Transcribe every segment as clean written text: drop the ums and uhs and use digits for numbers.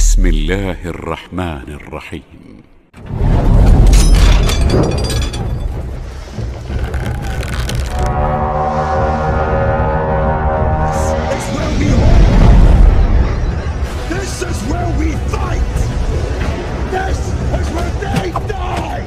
بسم الله الرحمن الرحيم. This is where we fight! This is where they die!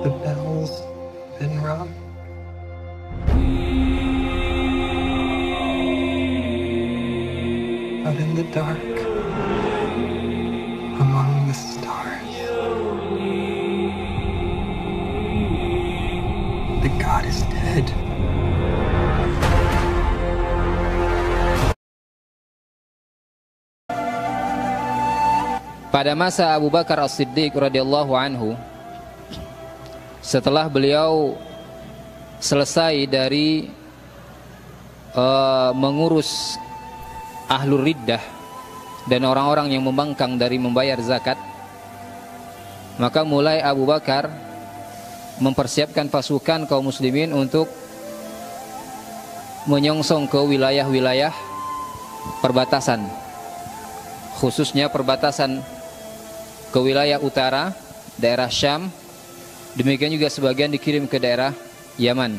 The bell's been rung. Out in the dark, among the stars, the god is dead. Pada masa Abu Bakar As-Siddiq radhiyallahu anhu, setelah beliau selesai dari mengurus ahlur riddah dan orang-orang yang membangkang dari membayar zakat, maka mulai Abu Bakar mempersiapkan pasukan kaum muslimin untuk menyongsong ke wilayah-wilayah perbatasan, khususnya perbatasan ke wilayah utara, daerah Syam. Demikian juga sebagian dikirim ke daerah Yaman,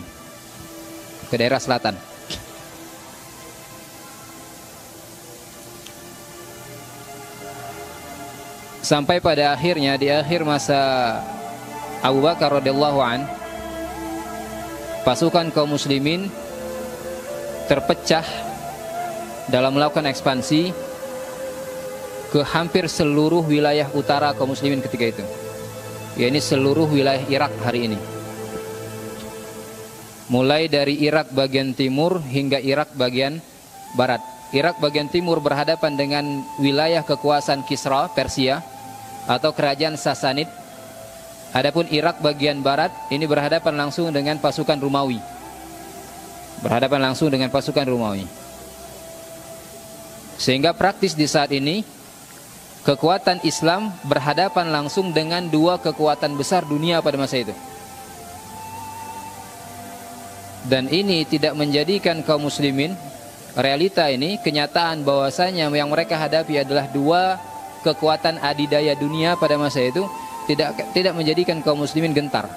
ke daerah selatan. Sampai pada akhirnya, di akhir masa Abu Bakar radhiyallahu an, pasukan kaum muslimin terpecah dalam melakukan ekspansi ke hampir seluruh wilayah utara kaum muslimin ketika itu, yakni seluruh wilayah Irak hari ini, mulai dari Irak bagian timur hingga Irak bagian barat. Irak bagian timur berhadapan dengan wilayah kekuasaan Kisra Persia atau kerajaan Sasanid. Adapun Irak bagian barat ini berhadapan langsung dengan pasukan Romawi, sehingga praktis di saat ini kekuatan Islam berhadapan langsung dengan dua kekuatan besar dunia pada masa itu. Dan ini tidak menjadikan kaum muslimin, realita ini, kenyataan bahwasanya yang mereka hadapi adalah dua kekuatan adidaya dunia pada masa itu, tidak menjadikan kaum muslimin gentar.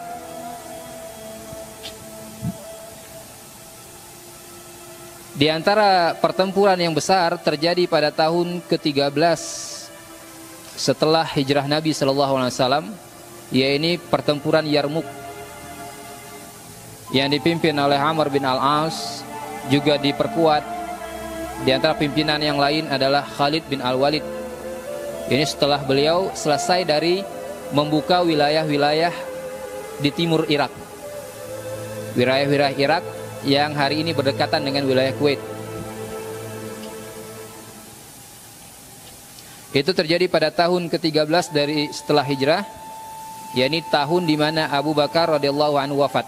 Di antara pertempuran yang besar terjadi pada tahun ke-13 setelah hijrah Nabi SAW, yaitu pertempuran Yarmuk yang dipimpin oleh Amr bin Al-As, juga diperkuat di antara pimpinan yang lain adalah Khalid bin Al-Walid. Ini setelah beliau selesai dari membuka wilayah-wilayah di timur Irak, wilayah-wilayah Irak yang hari ini berdekatan dengan wilayah Kuwait. Itu terjadi pada tahun ke-13 dari setelah hijrah, yakni tahun di mana Abu Bakar radhiyallahu anhu wafat.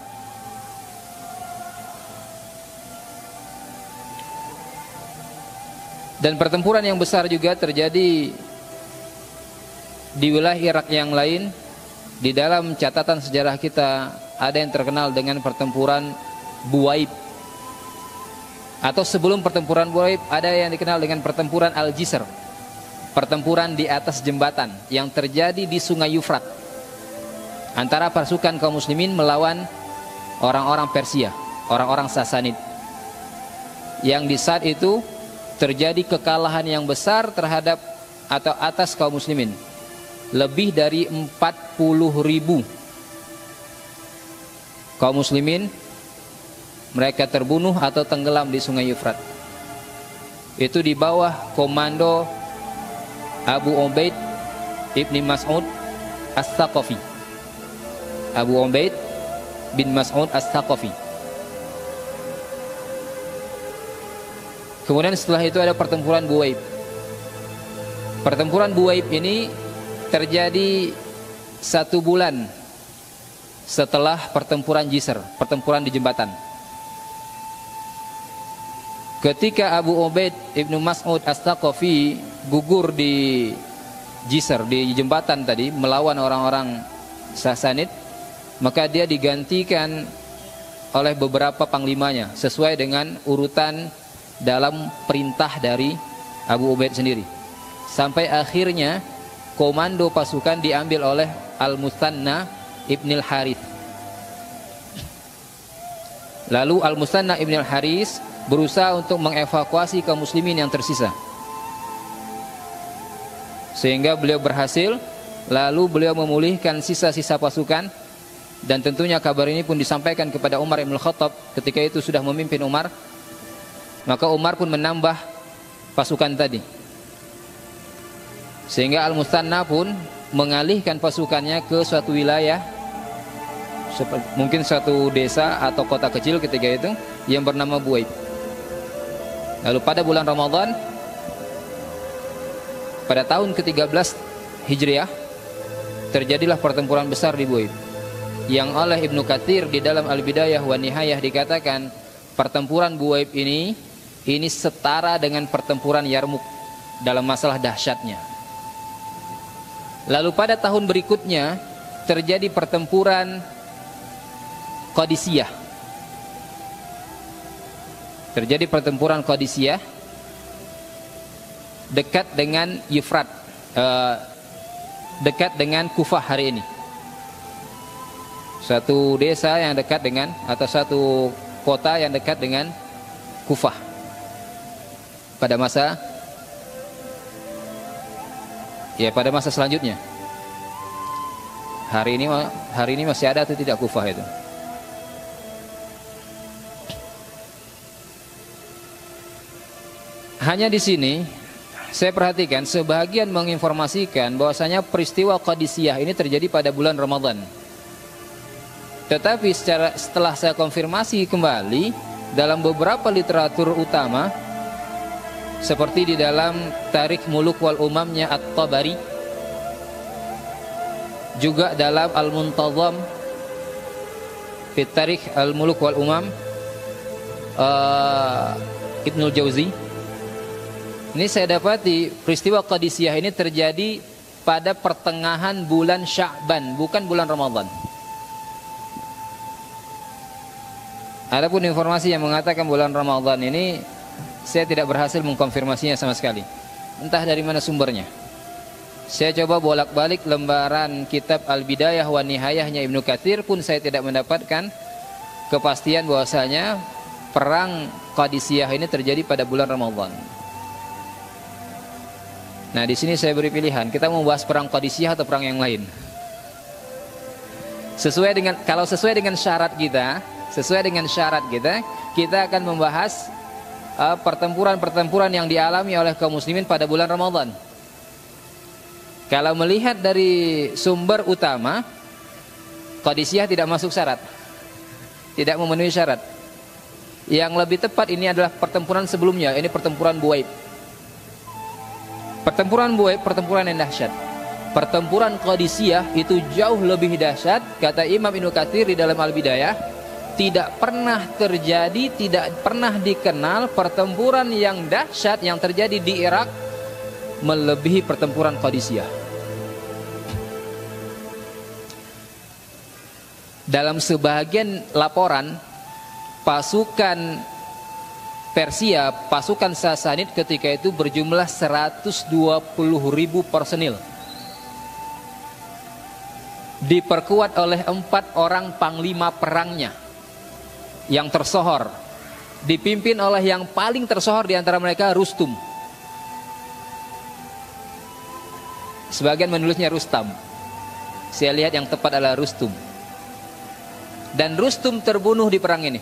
Dan pertempuran yang besar juga terjadi di wilayah Irak yang lain. Di dalam catatan sejarah kita ada yang terkenal dengan pertempuran Buwaib, atau sebelum pertempuran Buwaib ada yang dikenal dengan pertempuran Al-Jisr, pertempuran di atas jembatan yang terjadi di Sungai Yufrat antara pasukan kaum muslimin melawan orang-orang Persia, orang-orang Sasanid, yang di saat itu terjadi kekalahan yang besar terhadap atau atas kaum muslimin. Lebih dari 40.000 kaum muslimin mereka terbunuh atau tenggelam di Sungai Yufrat. Itu di bawah komando Abu Ubaid ibni Mas'ud As-Thaqafi. Abu Ubaid bin Mas'ud As-Thaqafi. Kemudian setelah itu ada pertempuran Buwaib. Pertempuran Buwaib ini terjadi 1 bulan setelah pertempuran Jisr, pertempuran di jembatan. Ketika Abu Ubaid ibnu Mas'ud As-Thaqafi gugur di Jisr, di jembatan tadi, melawan orang-orang Sasanid, maka dia digantikan oleh beberapa panglimanya sesuai dengan urutan dalam perintah dari Abu Ubaid sendiri. Sampai akhirnya komando pasukan diambil oleh Al-Muthanna ibn al-Harith. Lalu Al-Muthanna ibn al-Harith berusaha untuk mengevakuasi kaum muslimin yang tersisa, sehingga beliau berhasil. Lalu beliau memulihkan sisa-sisa pasukan, dan tentunya kabar ini pun disampaikan kepada Umar ibn al-Khattab ketika itu sudah memimpin Umar. Maka Umar pun menambah pasukan tadi, sehingga Al-Muthanna pun mengalihkan pasukannya ke suatu wilayah, mungkin suatu desa atau kota kecil ketika itu yang bernama Buwaib. Lalu pada bulan Ramadan pada tahun ke-13 Hijriah terjadilah pertempuran besar di Buwaib, yang oleh Ibnu Katsir di dalam Al-Bidayah wa Nihayah dikatakan pertempuran Buwaib ini setara dengan pertempuran Yarmuk dalam masalah dahsyatnya. Lalu pada tahun berikutnya terjadi pertempuran Qadisiyah. Terjadi pertempuran Qadisiyah dekat dengan Yufrat, dekat dengan Kufah hari ini. Satu desa yang dekat dengan, atau satu kota yang dekat dengan Kufah. Pada masa selanjutnya. Hari ini masih ada atau tidak Kufah itu? Hanya di sini saya perhatikan sebagian menginformasikan bahwasanya peristiwa Qadisiyah ini terjadi pada bulan Ramadan. Tetapi setelah saya konfirmasi kembali dalam beberapa literatur utama, seperti di dalam Tarikh Muluk wal Umamnya At-Tabari, juga dalam Al-Muntazam fi Tarikh Al-Muluk wal Umam Ibnul Jauzi. Ini saya dapati peristiwa Qadisiyah ini terjadi pada pertengahan bulan Sya'ban, bukan bulan Ramadan. Adapun informasi yang mengatakan bulan Ramadan ini, saya tidak berhasil mengkonfirmasinya sama sekali. Entah dari mana sumbernya. Saya coba bolak-balik lembaran kitab Al-Bidayah wa Nihayahnya Ibnu Katsir pun saya tidak mendapatkan kepastian bahwasanya perang Qadisiyah ini terjadi pada bulan Ramadan. Nah, di sini saya beri pilihan, kita mau bahas perang Qadisiyah atau perang yang lain. Kalau sesuai dengan syarat kita, kita akan membahas pertempuran-pertempuran yang dialami oleh kaum muslimin pada bulan Ramadan. Kalau melihat dari sumber utama, Qadisiyah tidak masuk syarat, tidak memenuhi syarat. Yang lebih tepat ini adalah pertempuran sebelumnya, ini pertempuran Buwaib. Pertempuran Buwaib, pertempuran yang dahsyat. Pertempuran Qadisiyah itu jauh lebih dahsyat. Kata Imam Ibnu Katsir di dalam Al-Bidayah, tidak pernah terjadi, tidak pernah dikenal pertempuran yang dahsyat yang terjadi di Irak melebihi pertempuran Qadisiyah. Dalam sebagian laporan, pasukan Persia, pasukan Sasanid ketika itu berjumlah 120.000 personil. Diperkuat oleh 4 orang panglima perangnya yang tersohor, dipimpin oleh yang paling tersohor di antara mereka, Rustum. Sebagian menulisnya Rustam, saya lihat yang tepat adalah Rustum. Dan Rustum terbunuh di perang ini.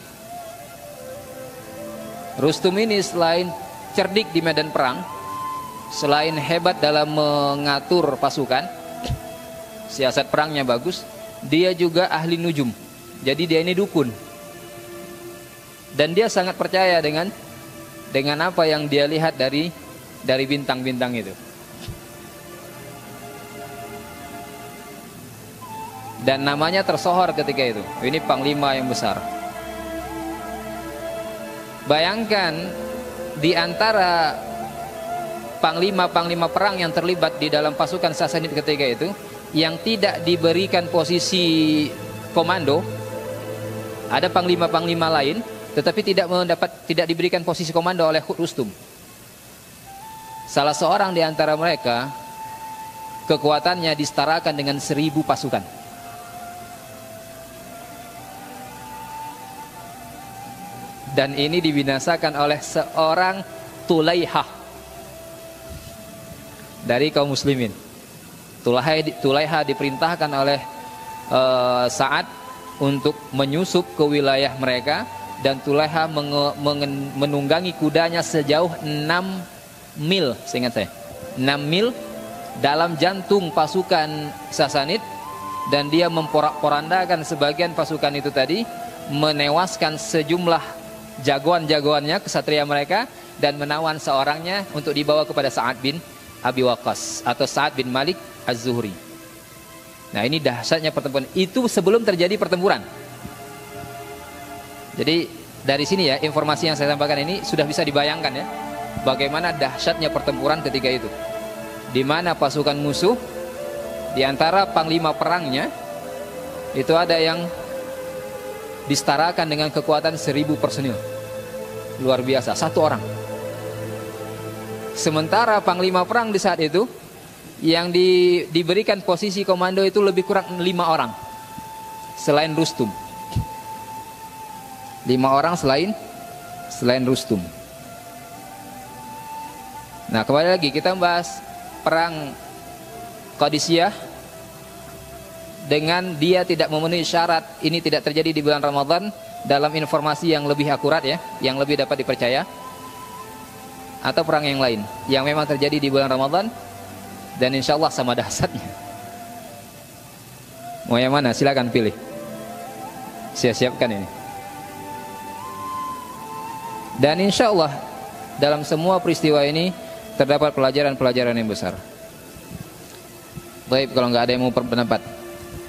Rustum ini selain cerdik di medan perang, selain hebat dalam mengatur pasukan, siasat perangnya bagus, dia juga ahli nujum. Jadi dia ini dukun. Dan dia sangat percaya dengan apa yang dia lihat dari bintang-bintang itu. Dan namanya tersohor ketika itu. Ini panglima yang besar. Bayangkan di antara panglima-panglima perang yang terlibat di dalam pasukan Sasanid ketika itu, yang tidak diberikan posisi komando, ada panglima-panglima lain, tetapi tidak diberikan posisi komando oleh Rustum. Salah seorang di antara mereka kekuatannya disetarakan dengan 1000 pasukan. Dan ini dibinasakan oleh seorang Tulaihah dari kaum muslimin. Tulaihah diperintahkan oleh Sa'ad untuk menyusup ke wilayah mereka, dan Tulaihah menunggangi kudanya sejauh 6 mil, seingat saya 6 mil dalam jantung pasukan Sasanid, dan dia memporak-porandakan sebagian pasukan itu tadi, menewaskan sejumlah jagoan-jagoannya, kesatria mereka, dan menawan seorangnya untuk dibawa kepada Sa'ad bin Abi Waqqas atau Sa'ad bin Malik Az-Zuhri. Nah, ini dahsyatnya pertempuran itu sebelum terjadi pertempuran. Jadi dari sini ya, informasi yang saya sampaikan ini sudah bisa dibayangkan ya, bagaimana dahsyatnya pertempuran ketika itu, di mana pasukan musuh, di antara panglima perangnya itu ada yang disetarakan dengan kekuatan 1000 personil. Luar biasa, satu orang. Sementara panglima perang di saat itu yang diberikan posisi komando itu lebih kurang 5 orang selain Rustum. 5 orang selain Rustum. Nah, kembali lagi kita membahas perang Qadisiyah. Dengan dia tidak memenuhi syarat, ini tidak terjadi di bulan Ramadan, dalam informasi yang lebih akurat ya, yang lebih dapat dipercaya, atau perang yang lain yang memang terjadi di bulan Ramadan dan insya Allah sama dahsyatnya. Mau yang mana? Silakan pilih. Saya siapkan ini. Dan insya Allah dalam semua peristiwa ini terdapat pelajaran-pelajaran yang besar. Baik, kalau nggak ada yang mau berpendapat,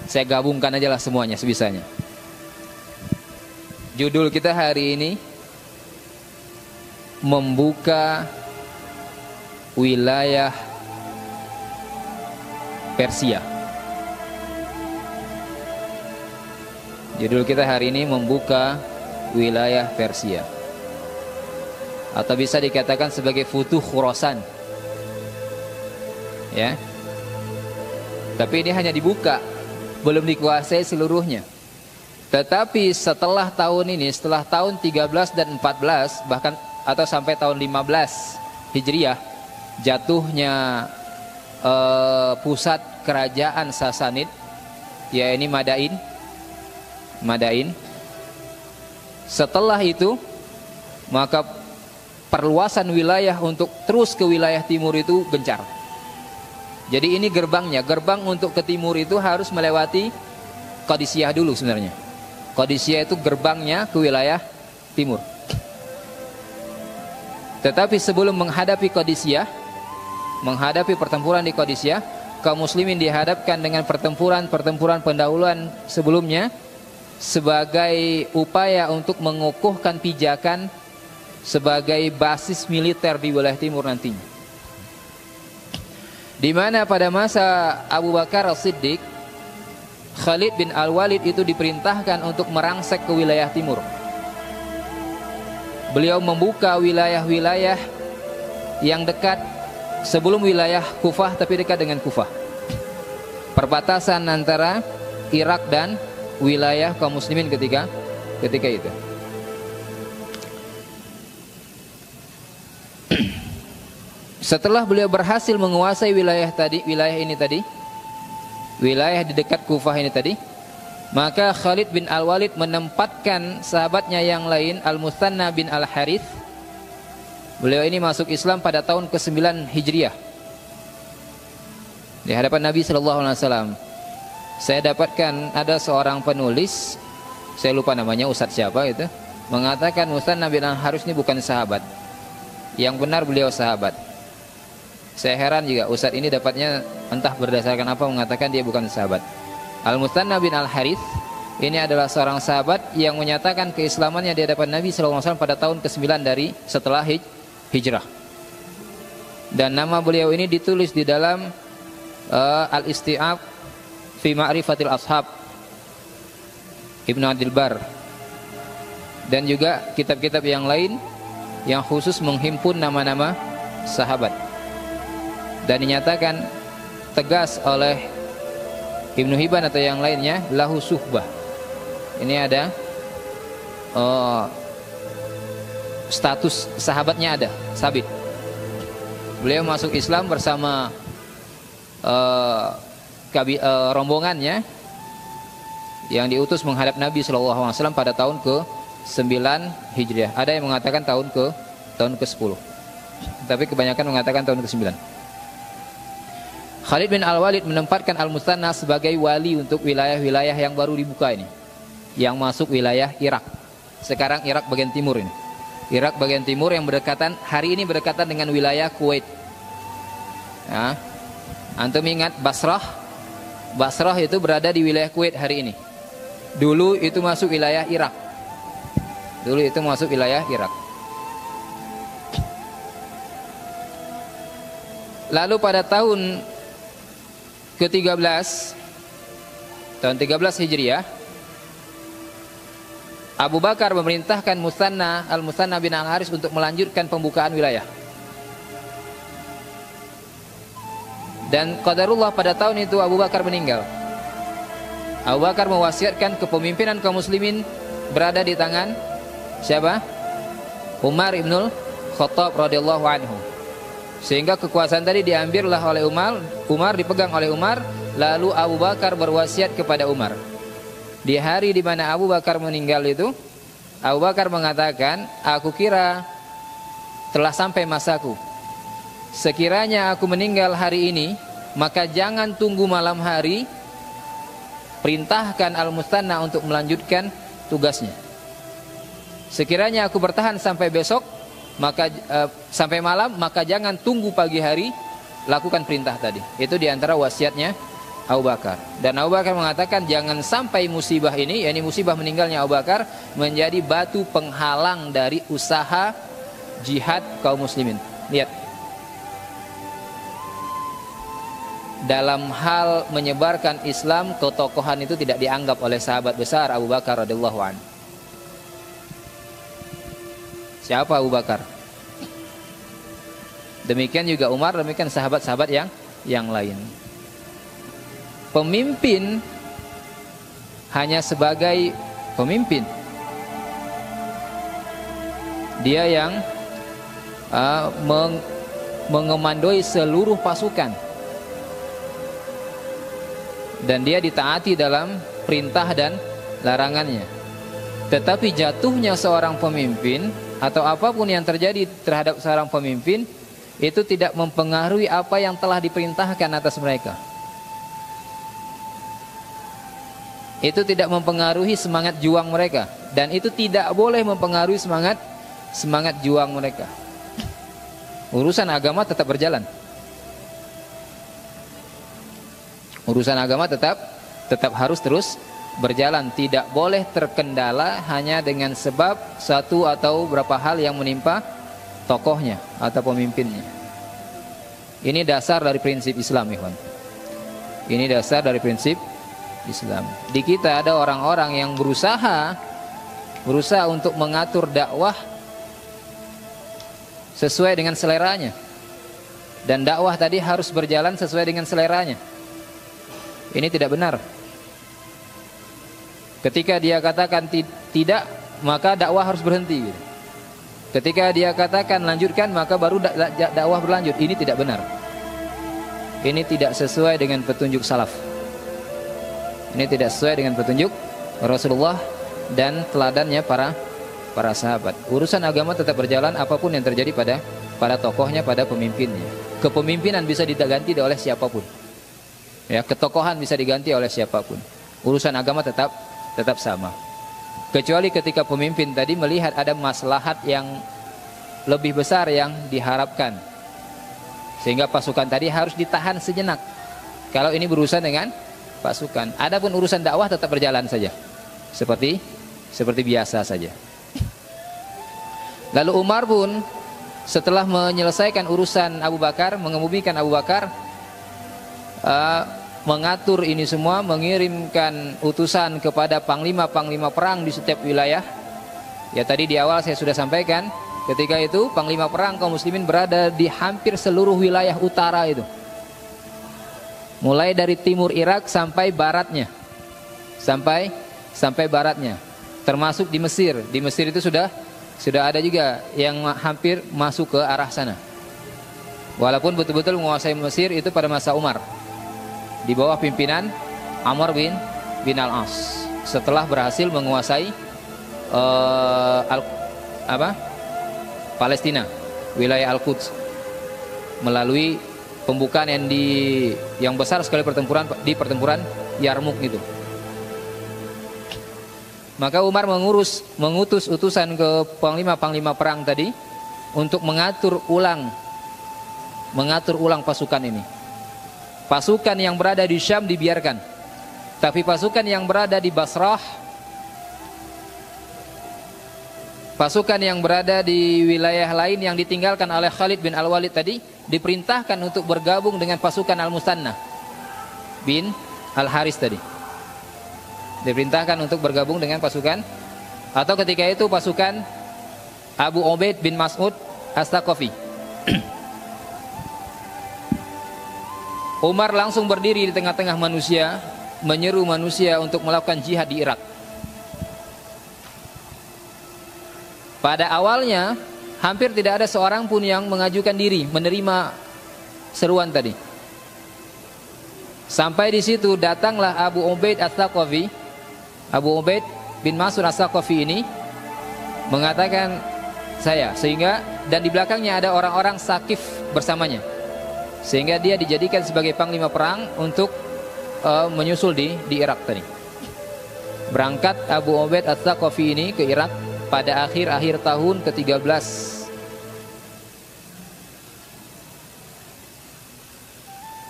saya gabungkan aja lah semuanya sebisanya. Judul kita hari ini membuka wilayah Persia. Judul kita hari ini membuka wilayah Persia, atau bisa dikatakan sebagai Futuh Khurasan. Ya. Tapi ini hanya dibuka, belum dikuasai seluruhnya. Tetapi setelah tahun ini, setelah tahun 13 dan 14 bahkan atau sampai tahun 15 Hijriah, jatuhnya pusat kerajaan Sasanid, yaitu Madain. Setelah itu maka perluasan wilayah untuk terus ke wilayah timur itu gencar. Jadi ini gerbangnya, gerbang untuk ke timur itu harus melewati Qadisiyah dulu sebenarnya. Qadisiyah itu gerbangnya ke wilayah timur. Tetapi sebelum menghadapi Qadisiyah, menghadapi pertempuran di Qadisiyah, kaum muslimin dihadapkan dengan pertempuran pendahuluan sebelumnya sebagai upaya untuk mengukuhkan pijakan sebagai basis militer di wilayah timur nantinya. Di mana pada masa Abu Bakar As-Siddiq, Khalid bin Al-Walid itu diperintahkan untuk merangsek ke wilayah timur. Beliau membuka wilayah-wilayah yang dekat sebelum wilayah Kufah, tapi dekat dengan Kufah, perbatasan antara Irak dan wilayah kaum muslimin ketika itu. Setelah beliau berhasil menguasai wilayah di dekat Kufah ini tadi, maka Khalid bin Al-Walid menempatkan sahabatnya yang lain, Al-Muthanna bin Al-Harith. Beliau ini masuk Islam pada tahun ke-9 Hijriah di hadapan Nabi SAW. Saya dapatkan ada seorang penulis, saya lupa namanya, Ustadz siapa itu, mengatakan Musanna bin Al-Harits ini bukan sahabat. Yang benar beliau sahabat. Saya heran juga Ustadz ini dapatnya entah berdasarkan apa mengatakan dia bukan sahabat. Al-Musanna bin Al-Harits ini adalah seorang sahabat yang menyatakan keislamannya di hadapan Nabi SAW pada tahun ke-9 dari setelah hijrah. Dan nama beliau ini ditulis di dalam Al-Isti'ab fi Ma'rifatil Ashab Ibnu Abdul Bar, dan juga kitab-kitab yang lain yang khusus menghimpun nama-nama sahabat. Dan dinyatakan tegas oleh Ibnu Hibban atau yang lainnya, lahu suhbah. Ini ada status sahabatnya ada, sabit. Beliau masuk Islam bersama rombongannya yang diutus menghadap Nabi SAW pada tahun ke-9 Hijriah. Ada yang mengatakan tahun ke-10, tapi kebanyakan mengatakan tahun ke-9. Khalid bin Al-Walid menempatkan Al-Musanna sebagai wali untuk wilayah-wilayah yang baru dibuka ini, yang masuk wilayah Irak. Sekarang Irak bagian timur ini. Irak bagian timur yang berdekatan, hari ini berdekatan dengan wilayah Kuwait. Ya. Antum ingat Basrah? Basrah itu berada di wilayah Kuwait hari ini. Dulu itu masuk wilayah Irak. Dulu itu masuk wilayah Irak. Lalu pada tahun ke-13, tahun 13 Hijriah, Abu Bakar memerintahkan Al-Musanna bin Al-Harits untuk melanjutkan pembukaan wilayah. Dan qadarullah pada tahun itu Abu Bakar meninggal. Abu Bakar mewasiatkan kepemimpinan kaum muslimin berada di tangan siapa? Umar ibnul Khattab radhiyallahu anhu. Sehingga kekuasaan tadi diambillah oleh Umar dipegang oleh Umar, lalu Abu Bakar berwasiat kepada Umar. Di hari di mana Abu Bakar meninggal itu, Abu Bakar mengatakan, aku kira telah sampai masaku. Sekiranya aku meninggal hari ini, maka jangan tunggu malam hari, perintahkan Al-Musanna untuk melanjutkan tugasnya. Sekiranya aku bertahan sampai besok, maka sampai malam, maka jangan tunggu pagi hari, lakukan perintah tadi. Itu diantara wasiatnya Abu Bakar. Dan Abu Bakar mengatakan jangan sampai musibah ini, yakni musibah meninggalnya Abu Bakar, menjadi batu penghalang dari usaha jihad kaum muslimin. Lihat, dalam hal menyebarkan Islam, ketokohan itu tidak dianggap oleh sahabat besar Abu Bakar radhiyallahu anhu. Siapa Abu Bakar? Demikian juga Umar, demikian sahabat-sahabat yang lain. Pemimpin hanya sebagai pemimpin. Dia yang mengemandoi seluruh pasukan. Dan dia ditaati dalam perintah dan larangannya. Tetapi jatuhnya seorang pemimpin atau apapun yang terjadi terhadap seorang pemimpin itu tidak mempengaruhi apa yang telah diperintahkan atas mereka. Itu tidak mempengaruhi semangat juang mereka, dan itu tidak boleh mempengaruhi semangat juang mereka. Urusan agama tetap berjalan. Urusan agama tetap harus terus berjalan, tidak boleh terkendala hanya dengan sebab satu atau beberapa hal yang menimpa tokohnya atau pemimpinnya. Ini dasar dari prinsip Islam, ikhwan. Ini dasar dari prinsip Islam. Di kita ada orang-orang yang berusaha untuk mengatur dakwah sesuai dengan seleranya, dan dakwah tadi harus berjalan sesuai dengan seleranya. Ini tidak benar. Ketika dia katakan tidak, maka dakwah harus berhenti. Ketika dia katakan lanjutkan, maka baru dakwah berlanjut. Ini tidak benar. Ini tidak sesuai dengan petunjuk salaf. Ini tidak sesuai dengan petunjuk Rasulullah dan teladannya para sahabat. Urusan agama tetap berjalan apapun yang terjadi pada tokohnya, pada pemimpinnya. Kepemimpinan bisa diganti oleh siapapun. Ya, ketokohan bisa diganti oleh siapapun. Urusan agama tetap sama. Kecuali ketika pemimpin tadi melihat ada maslahat yang lebih besar yang diharapkan, sehingga pasukan tadi harus ditahan sejenak. Kalau ini berurusan dengan pasukan. Adapun urusan dakwah tetap berjalan saja, seperti biasa saja. Lalu Umar pun setelah menyelesaikan urusan Abu Bakar, mengemudikan Abu Bakar, mengatur ini semua, mengirimkan utusan kepada panglima-panglima perang di setiap wilayah. Ya, tadi di awal saya sudah sampaikan, ketika itu panglima perang kaum muslimin berada di hampir seluruh wilayah utara itu, mulai dari timur Irak sampai baratnya, sampai baratnya, termasuk di Mesir. Di Mesir itu sudah ada juga yang hampir masuk ke arah sana. Walaupun betul-betul menguasai Mesir itu pada masa Umar, di bawah pimpinan Amr bin Al-As, setelah berhasil menguasai Palestina, wilayah Al-Quds, melalui pembukaan yang besar sekali di pertempuran Yarmuk itu. Maka Umar mengutus utusan ke panglima-panglima perang tadi untuk mengatur ulang pasukan ini. Pasukan yang berada di Syam dibiarkan, tapi pasukan yang berada di Basrah, pasukan yang berada di wilayah lain yang ditinggalkan oleh Khalid bin Al-Walid tadi, diperintahkan untuk bergabung dengan pasukan Al-Musanna bin Al-Haris tadi. Diperintahkan untuk bergabung dengan pasukan, atau ketika itu pasukan Abu Ubaid bin Mas'ud As-Saqafi. Umar langsung berdiri di tengah-tengah manusia, menyeru manusia untuk melakukan jihad di Irak. Pada awalnya hampir tidak ada seorang pun yang mengajukan diri menerima seruan tadi. Sampai di situ datanglah Abu Ubaid As-Saqafi, Abu Ubaid bin Mas'ud As-Saqafi ini mengatakan saya, sehingga dan di belakangnya ada orang-orang Saqif bersamanya, sehingga dia dijadikan sebagai panglima perang untuk menyusul di Irak tadi. Berangkat Abu Ubaid As-Saqafi ini ke Irak pada akhir tahun ke-13.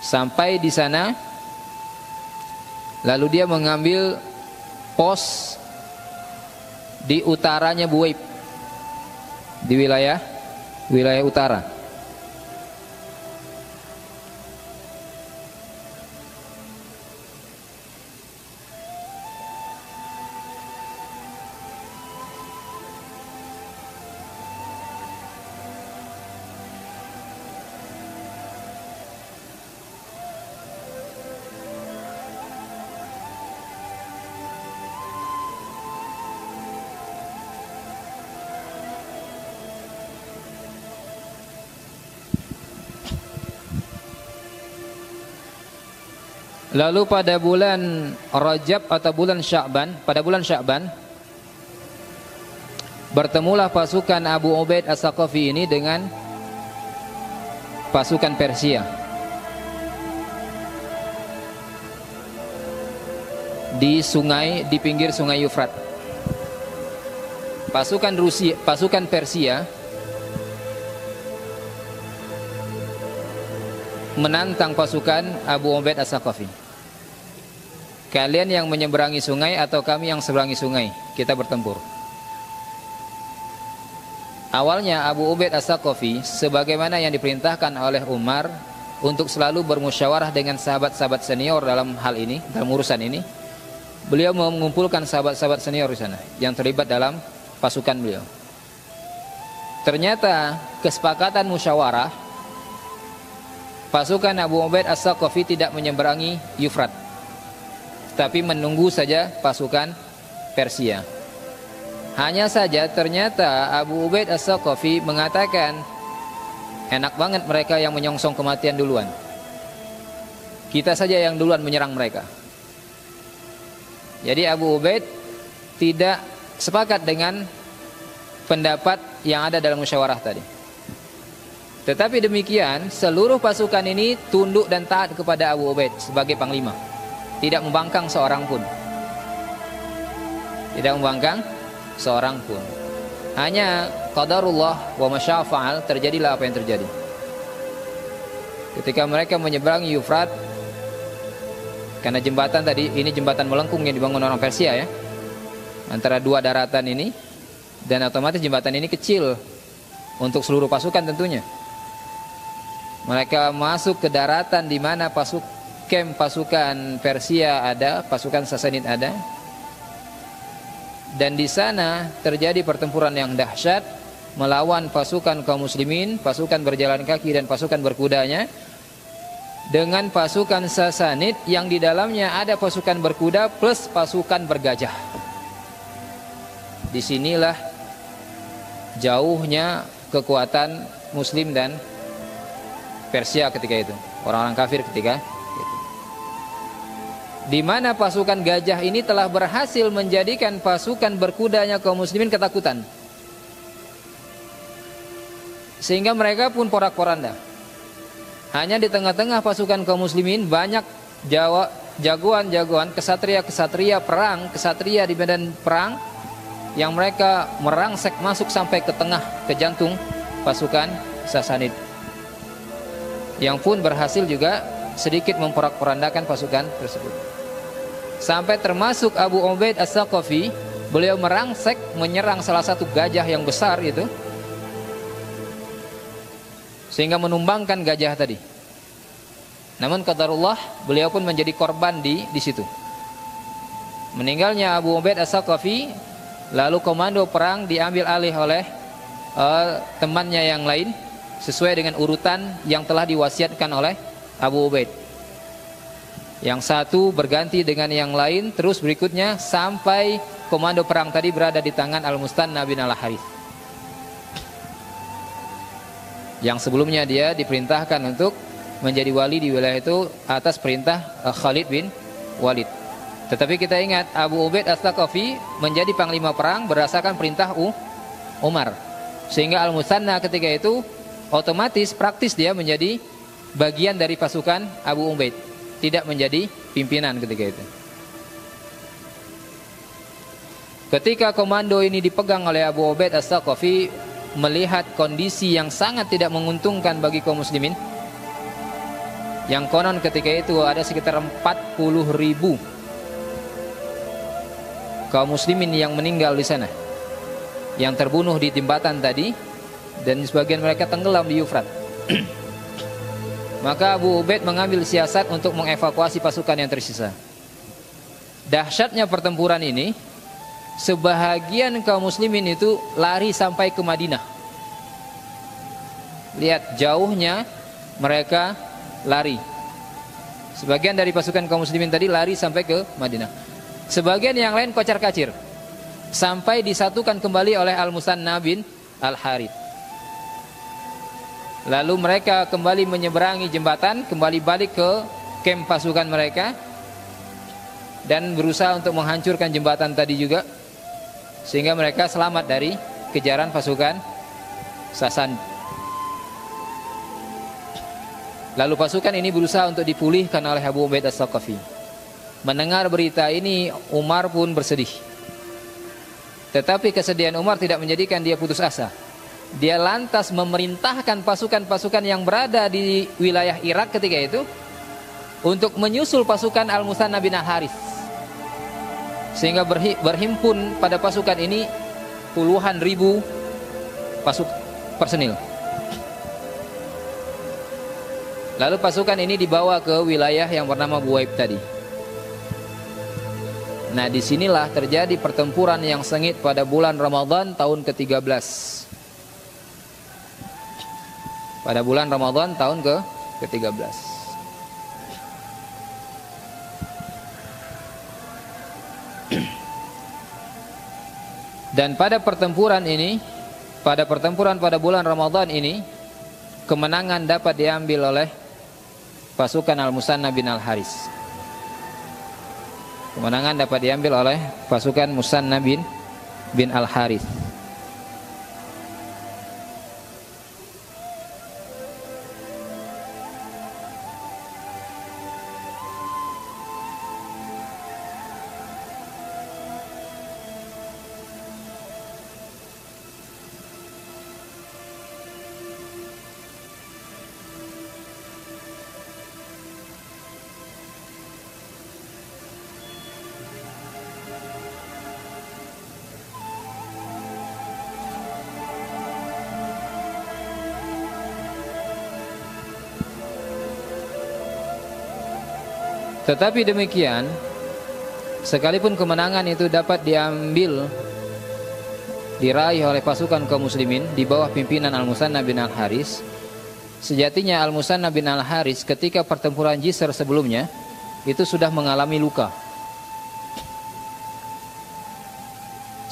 Sampai di sana, lalu dia mengambil pos di utaranya Buwaib, di wilayah utara. Lalu pada bulan Rajab atau bulan Sya'ban, pada bulan Sya'ban bertemulah pasukan Abu Ubaid As-Saqafi ini dengan pasukan Persia di pinggir sungai Yufrat. Pasukan Persia menantang pasukan Abu Ubaid As-Saqafi. Kalian yang menyeberangi sungai atau kami yang seberangi sungai, kita bertempur. Awalnya Abu Ubaid As-Saqafi sebagaimana yang diperintahkan oleh Umar untuk selalu bermusyawarah dengan sahabat-sahabat senior dalam hal ini, dalam urusan ini. Beliau mengumpulkan sahabat-sahabat senior di sana yang terlibat dalam pasukan beliau. Ternyata kesepakatan musyawarah, pasukan Abu Ubaid As-Saqafi tidak menyeberangi Yufrat, tapi menunggu saja pasukan Persia. Hanya saja ternyata Abu Ubaid As-Saqafi mengatakan, enak banget mereka yang menyongsong kematian duluan, kita saja yang duluan menyerang mereka. Jadi Abu Ubaid tidak sepakat dengan pendapat yang ada dalam musyawarah tadi. Tetapi demikian, seluruh pasukan ini tunduk dan taat kepada Abu Ubaid sebagai panglima. Tidak membangkang seorang pun. Tidak membangkang seorang pun. Hanya qadarullah wa masyafa'al, terjadilah apa yang terjadi. Ketika mereka menyeberangi Yufrat, karena jembatan tadi, ini jembatan melengkung yang dibangun orang Persia ya, antara dua daratan ini, dan otomatis jembatan ini kecil untuk seluruh pasukan tentunya. Mereka masuk ke daratan di mana camp pasukan Persia ada, pasukan Sasanid ada, dan di sana terjadi pertempuran yang dahsyat melawan pasukan kaum muslimin, pasukan berjalan kaki dan pasukan berkudanya, dengan pasukan Sasanid yang di dalamnya ada pasukan berkuda plus pasukan bergajah. Disinilah jauhnya kekuatan Muslim dan Persia ketika itu, orang-orang kafir ketika itu. Di mana pasukan gajah ini telah berhasil menjadikan pasukan berkudanya kaum muslimin ketakutan, sehingga mereka pun porak-poranda. Hanya di tengah-tengah pasukan kaum muslimin banyak jagoan-jagoan, kesatria-kesatria perang, kesatria di medan perang, yang mereka merangsek masuk sampai ke tengah, ke jantung pasukan Sasanid, yang pun berhasil juga sedikit memporak-porandakan pasukan tersebut. Sampai termasuk Abu Ubaid As-Saqafi, beliau merangsek menyerang salah satu gajah yang besar itu, sehingga menumbangkan gajah tadi. Namun qadarullah, beliau pun menjadi korban di situ. Meninggalnya Abu Ubaid As-Saqafi, lalu komando perang diambil alih oleh temannya yang lain sesuai dengan urutan yang telah diwasiatkan oleh Abu Ubaid. Yang satu berganti dengan yang lain, terus berikutnya sampai komando perang tadi berada di tangan Al-Mustanna bin Al-Harith, yang sebelumnya dia diperintahkan untuk menjadi wali di wilayah itu atas perintah Khalid bin Walid. Tetapi kita ingat, Abu Ubaid As-Saqafi menjadi panglima perang berdasarkan perintah Umar, sehingga Al-Musanna ketika itu otomatis praktis dia menjadi bagian dari pasukan Abu Ubaid, tidak menjadi pimpinan ketika itu. Ketika komando ini dipegang oleh Abu Ubaid As-Saqafi, melihat kondisi yang sangat tidak menguntungkan bagi kaum muslimin, yang konon ketika itu ada sekitar 40.000 kaum muslimin yang meninggal di sana, yang terbunuh di jembatan tadi, dan sebagian mereka tenggelam di Yufrat. Maka Abu Ubaid mengambil siasat untuk mengevakuasi pasukan yang tersisa. Dahsyatnya pertempuran ini, sebahagian kaum muslimin itu lari sampai ke Madinah. Lihat jauhnya mereka lari. Sebagian dari pasukan kaum muslimin tadi lari sampai ke Madinah. Sebagian yang lain kocar-kacir sampai disatukan kembali oleh Al-Musanna bin Al-Harith. Lalu mereka kembali menyeberangi jembatan, kembali balik ke camp pasukan mereka, dan berusaha untuk menghancurkan jembatan tadi juga, sehingga mereka selamat dari kejaran pasukan Sasan. Lalu pasukan ini berusaha untuk dipulihkan oleh Abu Ubaid As-Saqafi. Mendengar berita ini, Umar pun bersedih. Tetapi kesedihan Umar tidak menjadikan dia putus asa. Dia lantas memerintahkan pasukan-pasukan yang berada di wilayah Irak ketika itu untuk menyusul pasukan Al-Musanna bin Al-Harith, sehingga berhimpun pada pasukan ini puluhan ribu personil. Lalu pasukan ini dibawa ke wilayah yang bernama Buwaib tadi. Nah, disinilah terjadi pertempuran yang sengit pada bulan Ramadan tahun ke-13. Pada bulan Ramadan tahun ke-13. Dan pada pertempuran ini, pada bulan Ramadan ini, kemenangan dapat diambil oleh pasukan Al-Musanna bin Al-Harith. Kemenangan dapat diambil oleh pasukan Musanna bin Al-Harith. Tetapi demikian, sekalipun kemenangan itu dapat diraih oleh pasukan kaum muslimin di bawah pimpinan Al-Musanna bin Al-Haris, sejatinya Al-Musanna bin Al-Haris ketika pertempuran Jisr sebelumnya itu sudah mengalami luka.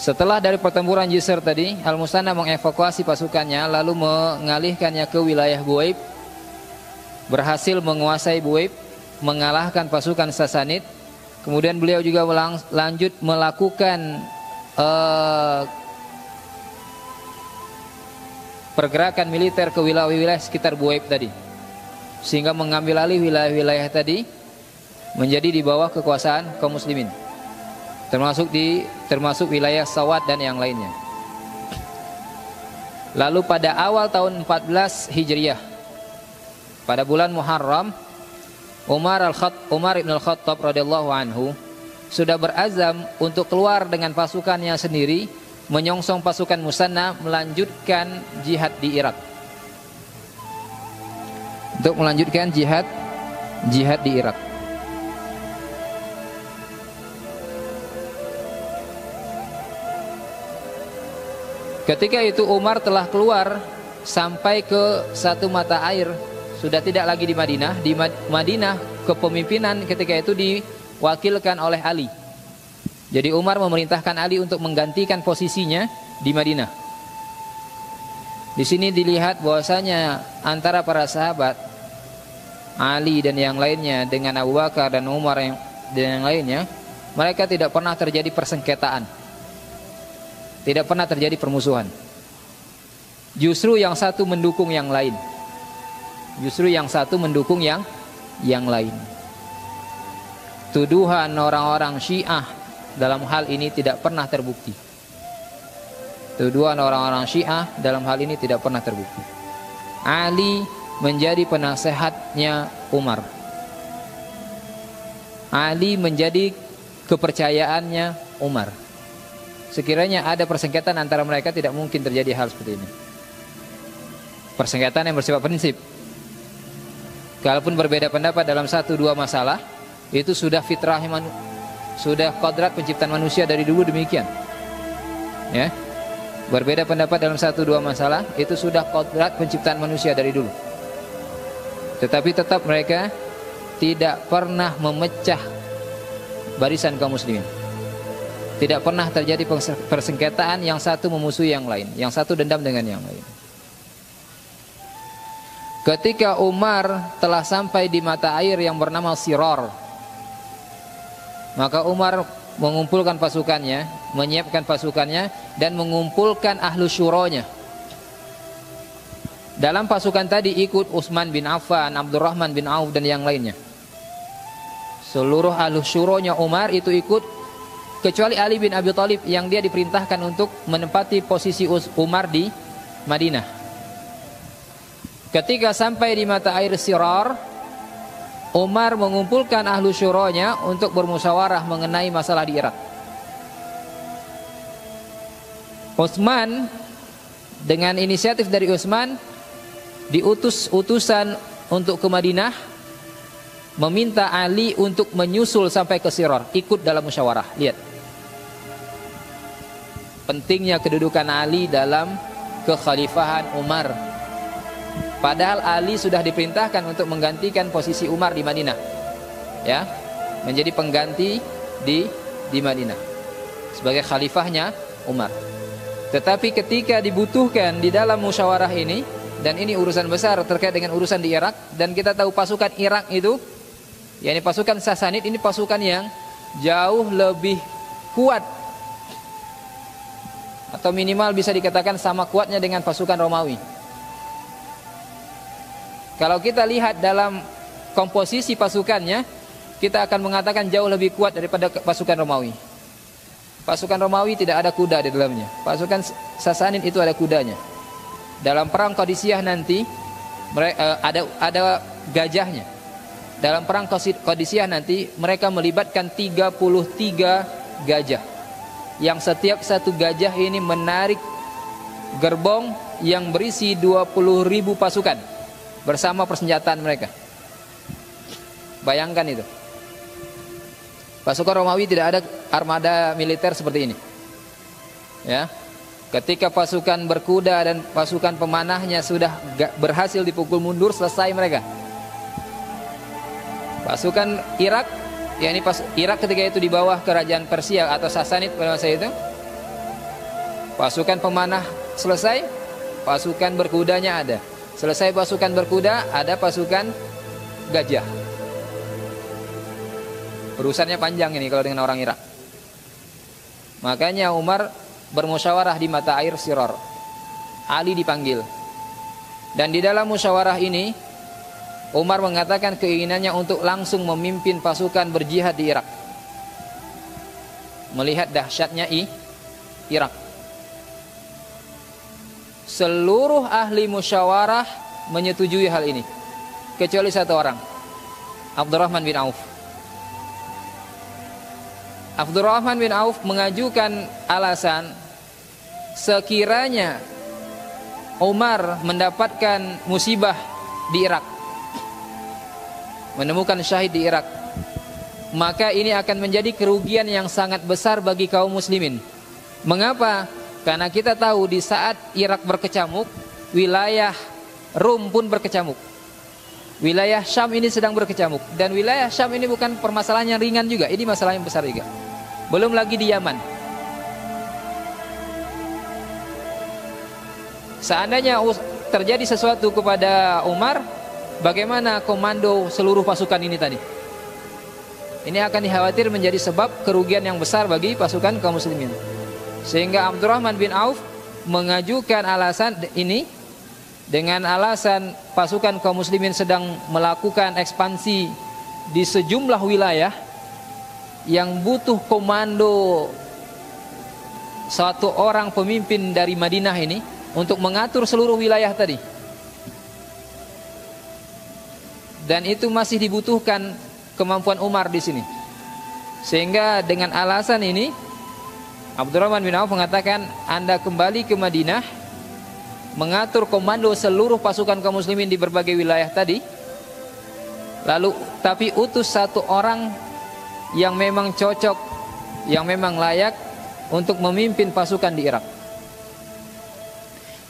Setelah dari pertempuran Jisr tadi, Al-Musanna mengevakuasi pasukannya lalu mengalihkannya ke wilayah Buwaib, berhasil menguasai Buwaib, mengalahkan pasukan Sasanid. Kemudian beliau juga lanjut melakukan pergerakan militer ke wilayah-wilayah sekitar Buwaib tadi, sehingga mengambil alih wilayah-wilayah tadi menjadi di bawah kekuasaan kaum muslimin, termasuk wilayah Sawat dan yang lainnya. Lalu pada awal tahun 14 Hijriah, pada bulan Muharram, Umar ibn al-Khattab radhiyallahu anhu sudah berazam untuk keluar dengan pasukannya sendiri, menyongsong pasukan Musanna melanjutkan jihad di Irak. Untuk melanjutkan jihad di Irak. Ketika itu Umar telah keluar sampai ke satu mata air, sudah tidak lagi di Madinah. Di Madinah kepemimpinan ketika itu diwakilkan oleh Ali. Jadi Umar memerintahkan Ali untuk menggantikan posisinya di Madinah. Di sini dilihat bahwasanya antara para sahabat Ali dan yang lainnya dengan Abu Bakar dan Umar dan yang lainnya, mereka tidak pernah terjadi persengketaan, tidak pernah terjadi permusuhan. Justru yang satu mendukung yang lain. Tuduhan orang-orang Syiah dalam hal ini tidak pernah terbukti. Ali menjadi penasehatnya Umar. Ali menjadi kepercayaannya Umar. Sekiranya ada persengketaan antara mereka, tidak mungkin terjadi hal seperti ini. Persengketaan yang bersifat prinsip. Kalaupun berbeda pendapat dalam 1-2 masalah, itu sudah fitrah sudah kodrat penciptaan manusia dari dulu demikian. Ya. Berbeda pendapat dalam 1-2 masalah itu sudah kodrat penciptaan manusia dari dulu. Tetapi tetap mereka tidak pernah memecah barisan kaum muslimin. Tidak pernah terjadi persengketaan yang satu memusuhi yang lain, yang satu dendam dengan yang lain. Ketika Umar telah sampai di mata air yang bernama Sirar, maka Umar mengumpulkan pasukannya, menyiapkan pasukannya, dan mengumpulkan ahlu syuronya. Dalam pasukan tadi ikut Utsman bin Affan, Abdurrahman bin Auf, dan yang lainnya. Seluruh ahlu syuronya Umar itu ikut, kecuali Ali bin Abi Thalib yang dia diperintahkan untuk menempati posisi Umar di Madinah. Ketika sampai di mata air Sirar, Umar mengumpulkan ahlu syuronya untuk bermusyawarah mengenai masalah di Irak. Utsman, dengan inisiatif dari Utsman, diutus utusan untuk ke Madinah, meminta Ali untuk menyusul sampai ke Sirar, ikut dalam musyawarah. Lihat pentingnya kedudukan Ali dalam kekhalifahan Umar. Padahal Ali sudah diperintahkan untuk menggantikan posisi Umar di Madinah, ya, menjadi pengganti di Madinah sebagai khalifahnya Umar. Tetapi ketika dibutuhkan di dalam musyawarah ini, dan ini urusan besar terkait dengan urusan di Irak, dan kita tahu pasukan Irak itu, yakni pasukan Sasanid, ini pasukan yang jauh lebih kuat, atau minimal bisa dikatakan sama kuatnya dengan pasukan Romawi. Kalau kita lihat dalam komposisi pasukannya, kita akan mengatakan jauh lebih kuat daripada pasukan Romawi. Pasukan Romawi tidak ada kuda di dalamnya. Pasukan Sasanid itu ada kudanya. Dalam perang Qadisiyah nanti ada gajahnya. Dalam perang Qadisiyah nanti mereka melibatkan 33 gajah, yang setiap satu gajah ini menarik gerbong yang berisi 20.000 pasukan bersama persenjataan mereka. Bayangkan itu. Pasukan Romawi tidak ada armada militer seperti ini. Ya. Ketika pasukan berkuda dan pasukan pemanahnya sudah berhasil dipukul mundur, selesai mereka. Pasukan Irak, yakni Irak ketika itu di bawah kerajaan Persia atau Sasanid pada masa itu. Pasukan pemanah selesai, pasukan berkudanya ada. Selesai pasukan berkuda, ada pasukan gajah. Urusannya panjang ini kalau dengan orang Irak. Makanya Umar bermusyawarah di mata air Siror. Ali dipanggil. Dan di dalam musyawarah ini Umar mengatakan keinginannya untuk langsung memimpin pasukan berjihad di Irak. Melihat dahsyatnya Irak. Seluruh ahli musyawarah menyetujui hal ini, kecuali satu orang, Abdurrahman bin Auf. Abdurrahman bin Auf mengajukan alasan sekiranya Umar mendapatkan musibah di Irak, menemukan syahid di Irak, maka ini akan menjadi kerugian yang sangat besar bagi kaum muslimin. Mengapa? Karena kita tahu di saat Irak berkecamuk, wilayah Rum pun berkecamuk. Wilayah Syam ini sedang berkecamuk. Dan wilayah Syam ini bukan permasalahan yang ringan juga, ini masalah yang besar juga. Belum lagi di Yaman. Seandainya terjadi sesuatu kepada Umar, bagaimana komando seluruh pasukan ini tadi? Ini akan dikhawatir menjadi sebab kerugian yang besar bagi pasukan kaum muslimin. Sehingga Abdurrahman bin Auf mengajukan alasan ini dengan alasan pasukan kaum muslimin sedang melakukan ekspansi di sejumlah wilayah yang butuh komando satu orang pemimpin dari Madinah ini untuk mengatur seluruh wilayah tadi. Dan itu masih dibutuhkan kemampuan Umar di sini. Sehingga dengan alasan ini Abdurrahman bin Auf mengatakan, Anda kembali ke Madinah, mengatur komando seluruh pasukan kaum muslimin di berbagai wilayah tadi. Lalu tapi utus satu orang yang memang cocok, yang memang layak untuk memimpin pasukan di Irak.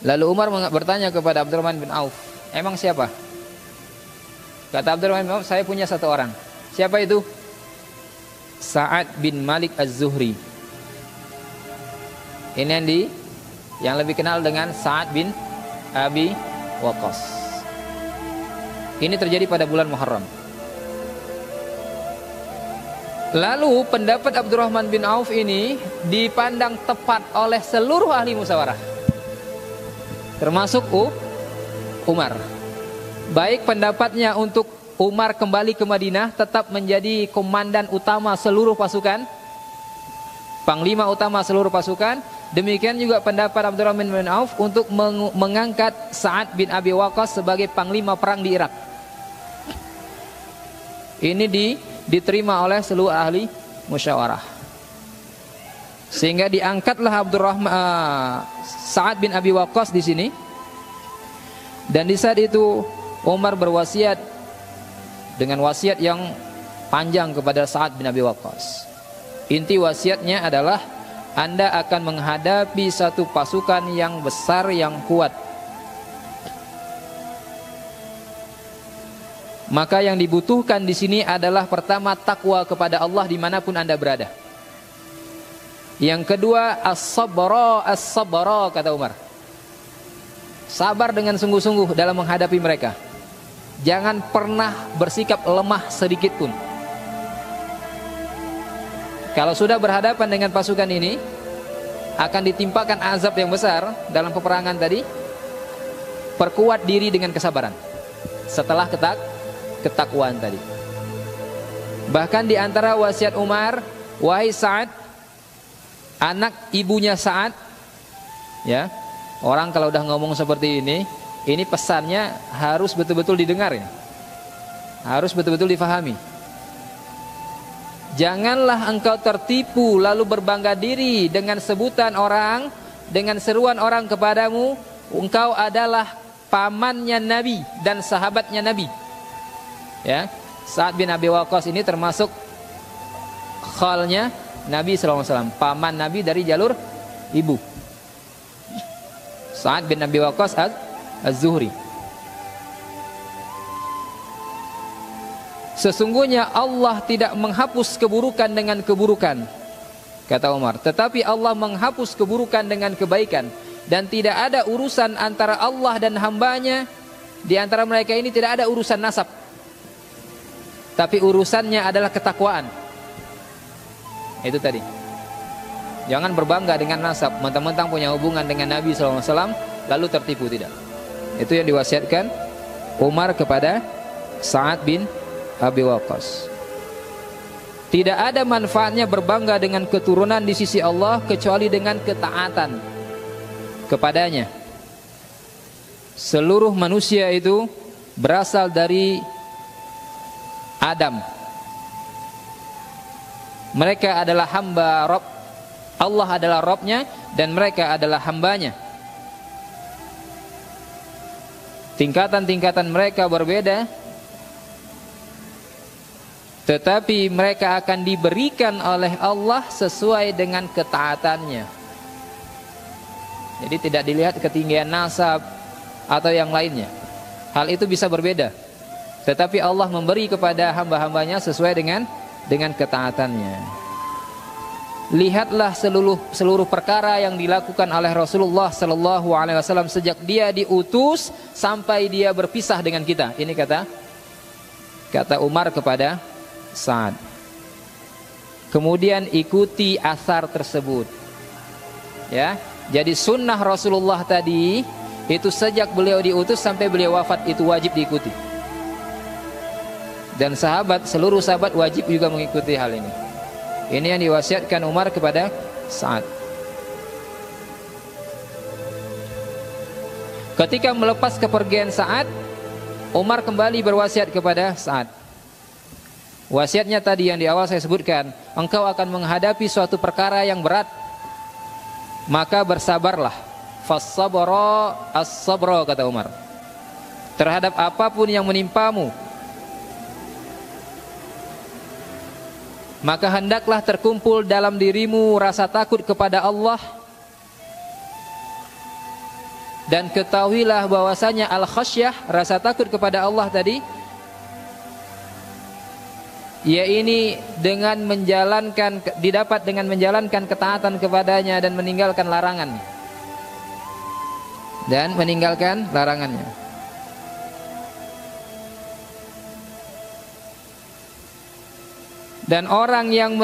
Lalu Umar bertanya kepada Abdurrahman bin Auf, emang siapa? Kata Abdurrahman bin Auf, saya punya satu orang. Siapa itu? Sa'ad bin Malik Az-Zuhri. Ini yang lebih kenal dengan Sa'ad bin Abi Waqqas. Ini terjadi pada bulan Muharram. Lalu pendapat Abdurrahman bin Auf ini dipandang tepat oleh seluruh ahli musyawarah, termasuk Umar. Baik pendapatnya untuk Umar kembali ke Madinah, tetap menjadi komandan utama seluruh pasukan, panglima utama seluruh pasukan. Demikian juga pendapat Abdurrahman bin Auf untuk mengangkat Sa'ad bin Abi Waqqas sebagai panglima perang di Irak. Ini diterima oleh seluruh ahli musyawarah. Sehingga diangkatlah Sa'ad bin Abi Waqqas di sini. Dan di saat itu Umar berwasiat dengan wasiat yang panjang kepada Sa'ad bin Abi Waqqas. Inti wasiatnya adalah, Anda akan menghadapi satu pasukan yang besar, yang kuat. Maka yang dibutuhkan di sini adalah pertama takwa kepada Allah dimanapun Anda berada. Yang kedua as-sabra, kata Umar. Sabar dengan sungguh-sungguh dalam menghadapi mereka. Jangan pernah bersikap lemah sedikit pun. Kalau sudah berhadapan dengan pasukan ini, akan ditimpakan azab yang besar dalam peperangan tadi. Perkuat diri dengan kesabaran setelah ketakwaan tadi. Bahkan di antara wasiat Umar, wahai Sa'ad, anak ibunya Sa'ad, ya, orang kalau udah ngomong seperti ini pesannya harus betul-betul didengar, ya. Harus betul-betul difahami. Janganlah engkau tertipu lalu berbangga diri dengan sebutan orang, dengan seruan orang kepadamu, engkau adalah pamannya Nabi dan sahabatnya Nabi. Ya, Sa'ad bin Abi Waqqas ini termasuk khalnya Nabi SAW, paman Nabi dari jalur ibu, Sa'ad bin Abi Waqqas Az-Zuhri. Sesungguhnya Allah tidak menghapus keburukan dengan keburukan, kata Umar, tetapi Allah menghapus keburukan dengan kebaikan, dan tidak ada urusan antara Allah dan hambanya. Di antara mereka ini tidak ada urusan nasab, tapi urusannya adalah ketakwaan. Itu tadi, jangan berbangga dengan nasab, mentang-mentang punya hubungan dengan Nabi SAW lalu tertipu, tidak. Itu yang diwasiatkan Umar kepada Sa'ad bin Abi Waqqas. Tidak ada manfaatnya berbangga dengan keturunan di sisi Allah kecuali dengan ketaatan kepadanya. Seluruh manusia itu berasal dari Adam. Mereka adalah hamba Rabb. Allah adalah Rabbnya dan mereka adalah hambanya. Tingkatan-tingkatan mereka berbeda, tetapi mereka akan diberikan oleh Allah sesuai dengan ketaatannya. Jadi tidak dilihat ketinggian nasab atau yang lainnya. Hal itu bisa berbeda, tetapi Allah memberi kepada hamba-hambanya sesuai dengan ketaatannya. Lihatlah seluruh perkara yang dilakukan oleh Rasulullah Sallallahu Alaihi Wasallam sejak dia diutus sampai dia berpisah dengan kita. Ini kata Umar kepada Sa'ad. Kemudian ikuti asar tersebut. Ya, jadi sunnah Rasulullah tadi itu sejak beliau diutus sampai beliau wafat itu wajib diikuti. Dan seluruh sahabat wajib juga mengikuti hal ini. Ini yang diwasiatkan Umar kepada Sa'ad. Ketika melepas kepergian Sa'ad, Umar kembali berwasiat kepada Sa'ad. Wasiatnya tadi yang di awal saya sebutkan, engkau akan menghadapi suatu perkara yang berat, maka bersabarlah. Fassabara as-sabra, kata Umar, terhadap apapun yang menimpamu, maka hendaklah terkumpul dalam dirimu rasa takut kepada Allah, dan ketahuilah bahwasanya al-khasyah, rasa takut kepada Allah tadi, ya ini didapat dengan menjalankan ketaatan kepadanya dan meninggalkan larangannya. Dan orang yang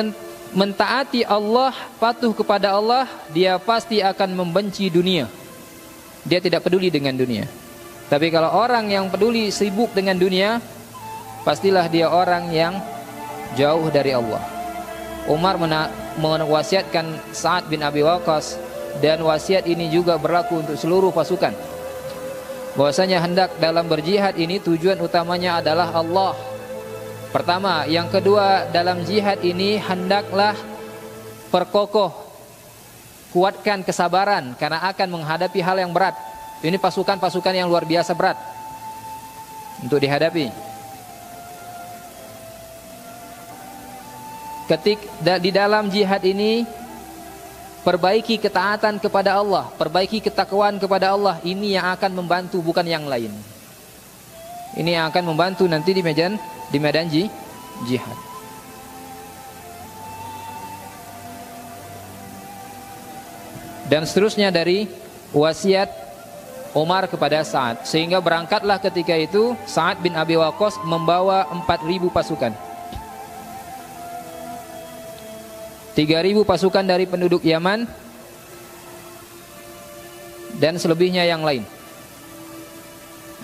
mentaati Allah, patuh kepada Allah, dia pasti akan membenci dunia. Dia tidak peduli dengan dunia. Tapi kalau orang yang peduli, sibuk dengan dunia, pastilah dia orang yang jauh dari Allah. Umar mewasiatkan Sa'ad bin Abi Waqqas, dan wasiat ini juga berlaku untuk seluruh pasukan, bahwasanya hendak dalam berjihad ini tujuan utamanya adalah Allah. Pertama, yang kedua, dalam jihad ini hendaklah perkokoh, kuatkan kesabaran karena akan menghadapi hal yang berat. Ini pasukan-pasukan yang luar biasa berat untuk dihadapi. Di dalam jihad ini, perbaiki ketaatan kepada Allah, perbaiki ketakwaan kepada Allah. Ini yang akan membantu, bukan yang lain. Ini yang akan membantu nanti di medan jihad. Dan seterusnya dari wasiat Umar kepada Sa'ad, sehingga berangkatlah ketika itu Sa'ad bin Abi Waqqas membawa 4.000 pasukan. 3.000 pasukan dari penduduk Yaman, dan selebihnya yang lain.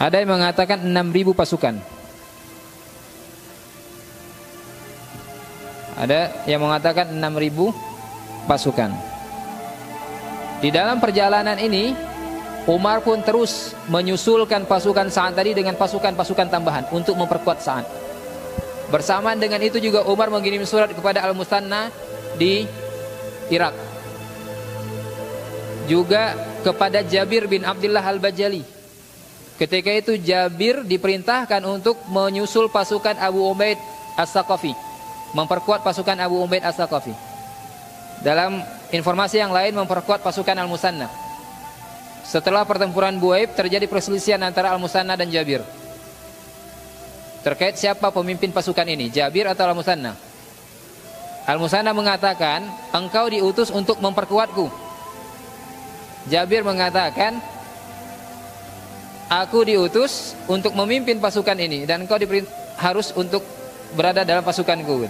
Ada yang mengatakan 6.000 pasukan. Ada yang mengatakan 6.000 pasukan. Di dalam perjalanan ini, Umar pun terus menyusulkan pasukan Sa'ad tadi dengan pasukan-pasukan tambahan untuk memperkuat Sa'ad. Bersamaan dengan itu juga Umar mengirim surat kepada Al-Musanna di Irak, juga kepada Jabir bin Abdullah Al-Bajali. Ketika itu Jabir diperintahkan untuk menyusul pasukan Abu Ubaid As-Saqafi memperkuat pasukan Abu Ubaid As-Saqafi. Dalam informasi yang lain memperkuat pasukan Al-Musanna. Setelah pertempuran Buaib terjadi perselisihan antara Al-Musanna dan Jabir terkait siapa pemimpin pasukan ini, Jabir atau Al-Musanna. Al-Musanna mengatakan, engkau diutus untuk memperkuatku. Jabir mengatakan, aku diutus untuk memimpin pasukan ini dan engkau harus untuk berada dalam pasukanku.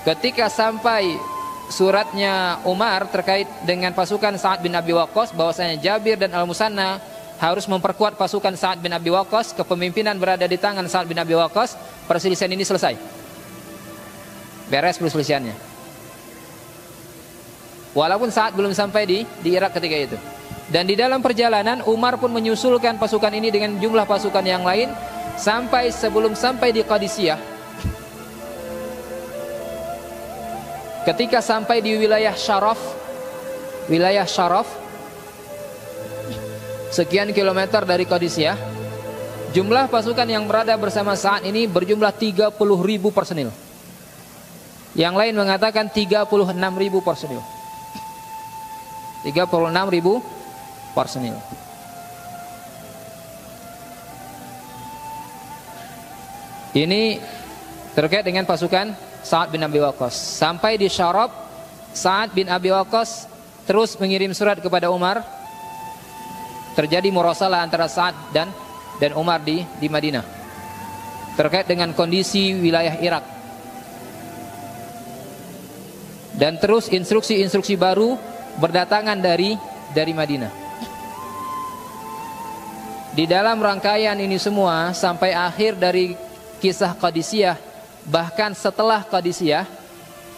Ketika sampai suratnya Umar terkait dengan pasukan Sa'ad bin Abi Waqqas, bahwasanya Jabir dan Al-Musanna harus memperkuat pasukan Sa'ad bin Abi Waqqas, kepemimpinan berada di tangan Sa'ad bin Abi Waqqas, perselisihan ini selesai. Beres perselisihannya. Walaupun Sa'ad belum sampai di Irak ketika itu. Dan di dalam perjalanan Umar pun menyusulkan pasukan ini dengan jumlah pasukan yang lain sampai sebelum sampai di Qadisiyah. Ketika sampai di wilayah Syaraf, sekian kilometer dari Qadisiyah, jumlah pasukan yang berada bersama Sa'ad ini berjumlah 30.000 personil. Yang lain mengatakan 36.000 personil. 36.000 personil. Ini terkait dengan pasukan Sa'ad bin Abi Waqqas. Sampai di Syarab, Sa'ad bin Abi Waqqas terus mengirim surat kepada Umar. Terjadi murasalah antara Sa'ad dan Umar di Madinah terkait dengan kondisi wilayah Irak. Dan terus instruksi-instruksi baru berdatangan dari Madinah. Di dalam rangkaian ini semua sampai akhir dari kisah Qadisiyah, bahkan setelah Qadisiyah,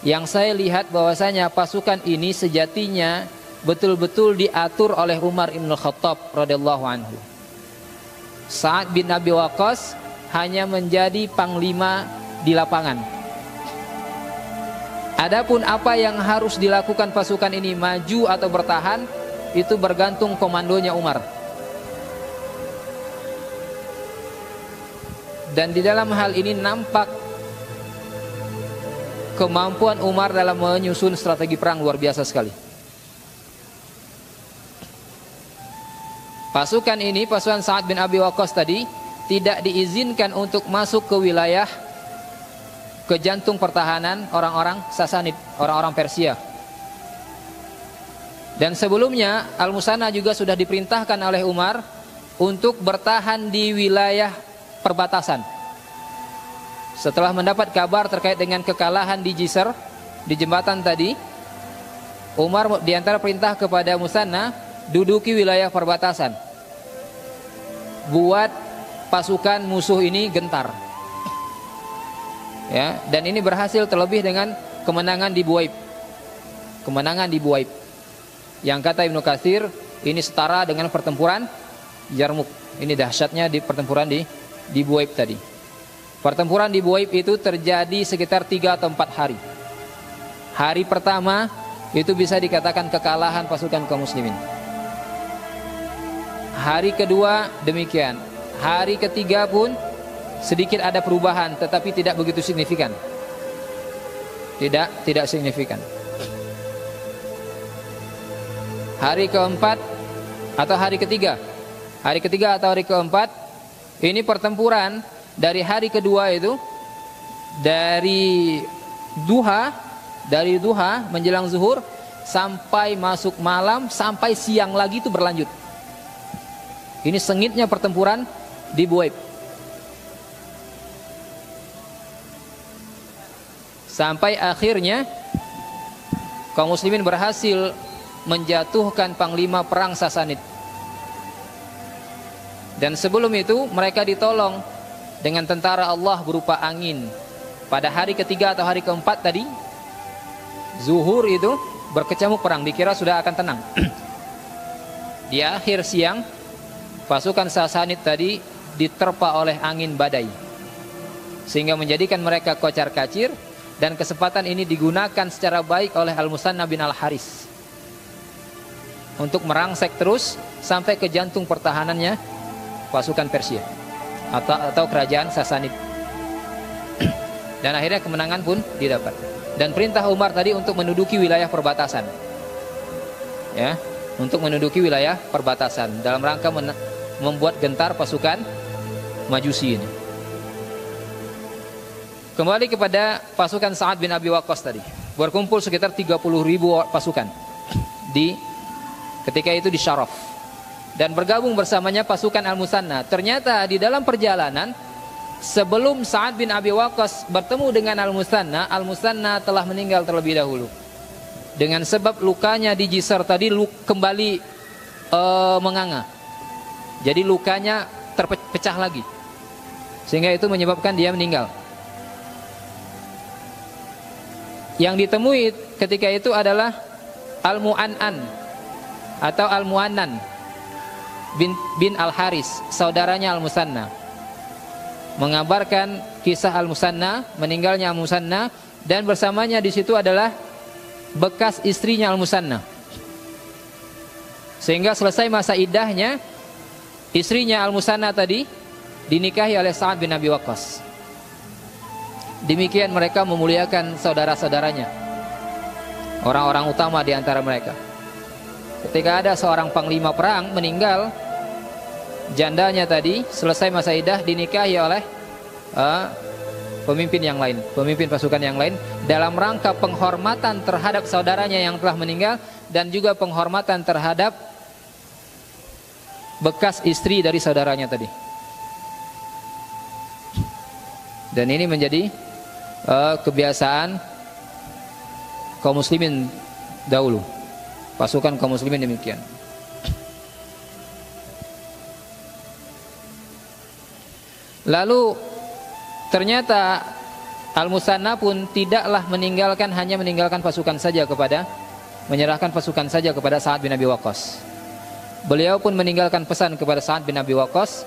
yang saya lihat bahwasanya pasukan ini sejatinya betul-betul diatur oleh Umar ibn Khattab radhiyallahu anhu. Sa'ad bin Abi Waqqas hanya menjadi panglima di lapangan. Adapun apa yang harus dilakukan pasukan ini, maju atau bertahan, itu bergantung komandonya Umar. Dan di dalam hal ini nampak kemampuan Umar dalam menyusun strategi perang luar biasa sekali. Pasukan ini, pasukan Sa'ad bin Abi Waqqas tadi, tidak diizinkan untuk masuk ke wilayah, ke jantung pertahanan orang-orang Sasanid, orang-orang Persia. Dan sebelumnya Al-Musanna juga sudah diperintahkan oleh Umar untuk bertahan di wilayah perbatasan. Setelah mendapat kabar terkait dengan kekalahan di Jisr, di jembatan tadi, Umar di antara perintah kepada Musanna, duduki wilayah perbatasan, buat pasukan musuh ini gentar. Ya, dan ini berhasil terlebih dengan kemenangan di Buaib. Kemenangan di Buaib, yang kata Ibnu Katsir ini setara dengan pertempuran Yarmuk. Ini dahsyatnya di pertempuran di Buaib tadi. Pertempuran di Buaib itu terjadi sekitar 3 atau 4 hari. Hari pertama itu bisa dikatakan kekalahan pasukan kaum muslimin. Hari kedua demikian. Hari ketiga pun sedikit ada perubahan, tetapi tidak begitu signifikan. Tidak signifikan. Hari keempat atau hari ketiga atau hari keempat, ini pertempuran dari hari kedua itu, dari duha menjelang zuhur sampai masuk malam, sampai siang lagi itu berlanjut. Ini sengitnya pertempuran di Buaib. Sampai akhirnya kaum muslimin berhasil menjatuhkan panglima perang Sasanid. Dan sebelum itu mereka ditolong dengan tentara Allah berupa angin. Pada hari ketiga atau hari keempat tadi, zuhur itu berkecamuk perang, dikira sudah akan tenang. Di akhir siang, pasukan Sasanid tadi diterpa oleh angin badai, sehingga menjadikan mereka kocar-kacir. Dan kesempatan ini digunakan secara baik oleh Al-Musanna bin Al-Haris untuk merangsek terus sampai ke jantung pertahanannya pasukan Persia atau kerajaan Sasanid. Dan akhirnya kemenangan pun didapat. Dan perintah Umar tadi untuk menduduki wilayah perbatasan. Ya, untuk menduduki wilayah perbatasan dalam rangka membuat gentar pasukan Majusi ini. Kembali kepada pasukan Sa'ad bin Abi Waqqas tadi. Berkumpul sekitar 30.000 pasukan ketika itu di Syaraf. Dan bergabung bersamanya pasukan Al-Musanna. Ternyata di dalam perjalanan sebelum Sa'ad bin Abi Waqqas bertemu dengan Al-Musanna, Al-Musanna telah meninggal terlebih dahulu. Dengan sebab lukanya di Jisr tadi kembali menganga. Jadi lukanya terpecah lagi. Sehingga itu menyebabkan dia meninggal. Yang ditemui ketika itu adalah Al-Mu'an'an atau Al-Mu'annan bin Al-Haris, saudaranya Al-Musanna. Mengabarkan kisah Al-Musanna, meninggalnya Al-Musanna, dan bersamanya di situ adalah bekas istrinya Al-Musanna. Sehingga selesai masa iddahnya, istrinya Al-Musanna tadi dinikahi oleh Sa'ad bin Abi Waqqas. Demikian mereka memuliakan saudara-saudaranya, orang-orang utama di antara mereka. Ketika ada seorang panglima perang meninggal, jandanya tadi selesai masa iddah dinikahi oleh pemimpin yang lain, pemimpin pasukan yang lain, dalam rangka penghormatan terhadap saudaranya yang telah meninggal dan juga penghormatan terhadap bekas istri dari saudaranya tadi. Dan ini menjadi kebiasaan kaum muslimin dahulu, pasukan kaum muslimin demikian. Lalu ternyata Al-Musanna pun tidaklah hanya meninggalkan pasukan saja menyerahkan pasukan saja kepada Sa'ad bin Abi Waqqas. Beliau pun meninggalkan pesan kepada Sa'ad bin Abi Waqqas,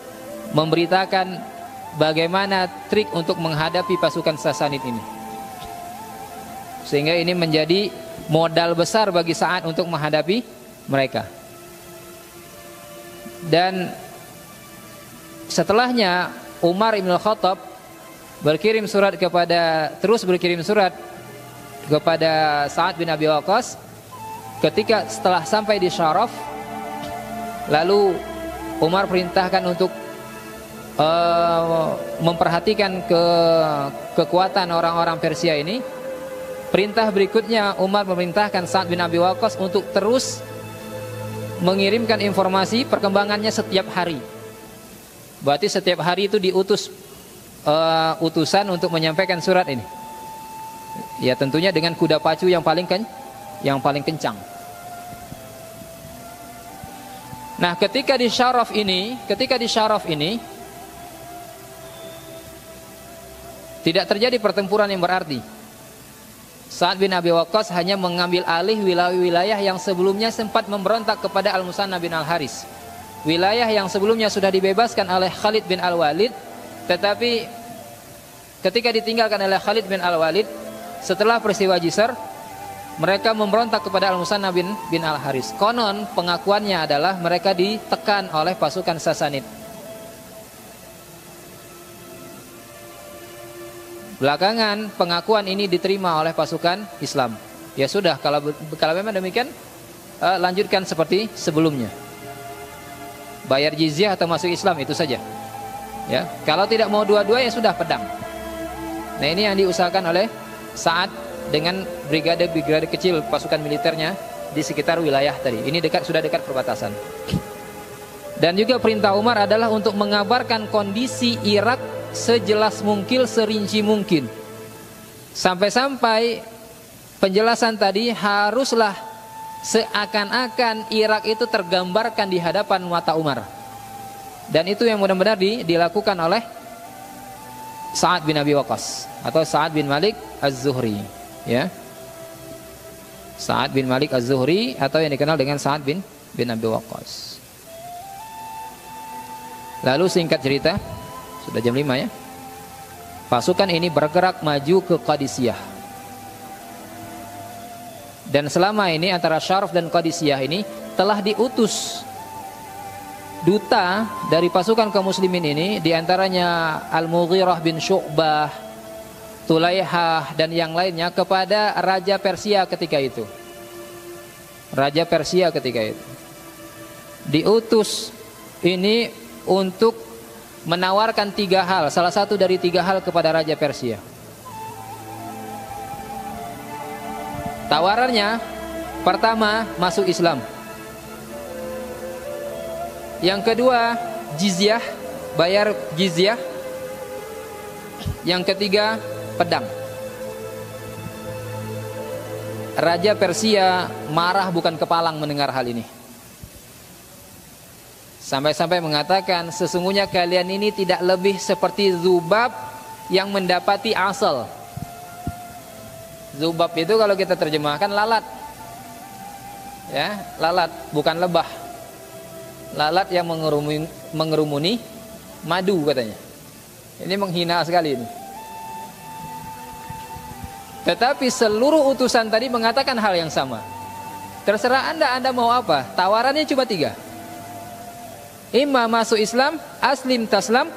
memberitakan bagaimana trik untuk menghadapi pasukan Sasanid ini. Sehingga ini menjadi modal besar bagi Sa'ad untuk menghadapi mereka. Dan setelahnya Umar ibn Khattab terus berkirim surat kepada Sa'ad bin Abi Waqqas ketika setelah sampai di Syaraf. Lalu Umar perintahkan untuk memperhatikan kekuatan orang-orang Persia ini. Perintah berikutnya, Umar memerintahkan Sa'ad bin Abi Waqqas untuk terus mengirimkan informasi perkembangannya setiap hari. Berarti setiap hari itu diutus utusan untuk menyampaikan surat ini. Ya tentunya dengan kuda pacu yang paling kencang. Nah, ketika di Syaraf ini tidak terjadi pertempuran yang berarti. Sa'ad bin Abi Waqqas hanya mengambil alih wilayah yang sebelumnya sempat memberontak kepada Al-Musanna bin Al-Haris. Wilayah yang sebelumnya sudah dibebaskan oleh Khalid bin Al-Walid, tetapi ketika ditinggalkan oleh Khalid bin Al-Walid setelah peristiwa Jisr, mereka memberontak kepada Al-Musanna bin Al-Haris. Konon pengakuannya adalah mereka ditekan oleh pasukan Sasanid. Belakangan pengakuan ini diterima oleh pasukan Islam. Ya sudah, kalau memang demikian, lanjutkan seperti sebelumnya. Bayar jizyah atau masuk Islam, itu saja. Ya, kalau tidak mau dua-dua ya sudah, pedang. Nah, ini yang diusahakan oleh Sa'ad dengan brigade kecil pasukan militernya di sekitar wilayah tadi. Ini sudah dekat perbatasan. Dan juga perintah Umar adalah untuk mengabarkan kondisi Irak sejelas mungkin, serinci mungkin. Sampai-sampai penjelasan tadi haruslah seakan-akan Irak itu tergambarkan di hadapan mata Umar. Dan itu yang benar-benar dilakukan oleh Sa'ad bin Abi Waqqas atau Sa'ad bin Malik Az-Zuhri, ya. Sa'ad bin Malik Az-Zuhri atau yang dikenal dengan Sa'ad bin Abi Waqqas. Lalu singkat cerita, sudah jam 5 ya. Pasukan ini bergerak maju ke Qadisiyah. Dan selama ini antara Syaraf dan Qadisiyah ini telah diutus duta dari pasukan kaum muslimin ini, diantaranya Al-Mughirah bin Syu'bah, Tulaihah dan yang lainnya kepada Raja Persia ketika itu. Raja Persia ketika itu diutus ini untuk menawarkan 3 hal, salah satu dari 3 hal kepada Raja Persia. Tawarannya pertama, masuk Islam. Yang kedua, jizyah, bayar jizyah. Yang ketiga, pedang. Raja Persia marah bukan kepalang mendengar hal ini. Sampai-sampai mengatakan, sesungguhnya kalian ini tidak lebih seperti Zubab yang mendapati asal. Zubab itu kalau kita terjemahkan lalat. Ya, lalat, bukan lebah. Lalat yang mengerumuni madu katanya. Ini menghina sekali ini. Tetapi seluruh utusan tadi mengatakan hal yang sama. Terserah Anda mau apa. Tawarannya cuma 3. Imma masuk Islam, aslim taslam.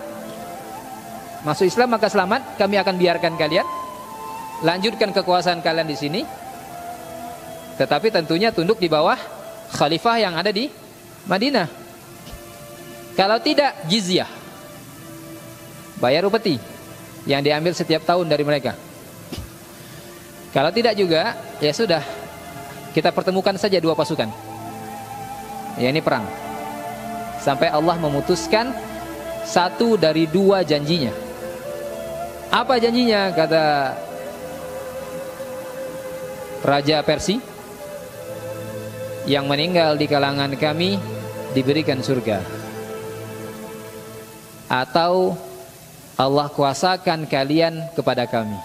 Masuk Islam maka selamat, kami akan biarkan kalian. Lanjutkan kekuasaan kalian di sini. Tetapi tentunya tunduk di bawah khalifah yang ada di Madinah. Kalau tidak, jizyah. Bayar upeti yang diambil setiap tahun dari mereka. Kalau tidak juga, ya sudah, kita pertemukan saja 2 pasukan. Ya, ini perang. Sampai Allah memutuskan 1 dari 2 janjinya. Apa janjinya? Kata Raja Persia, yang meninggal di kalangan kami diberikan surga, atau Allah kuasakan kalian kepada kami.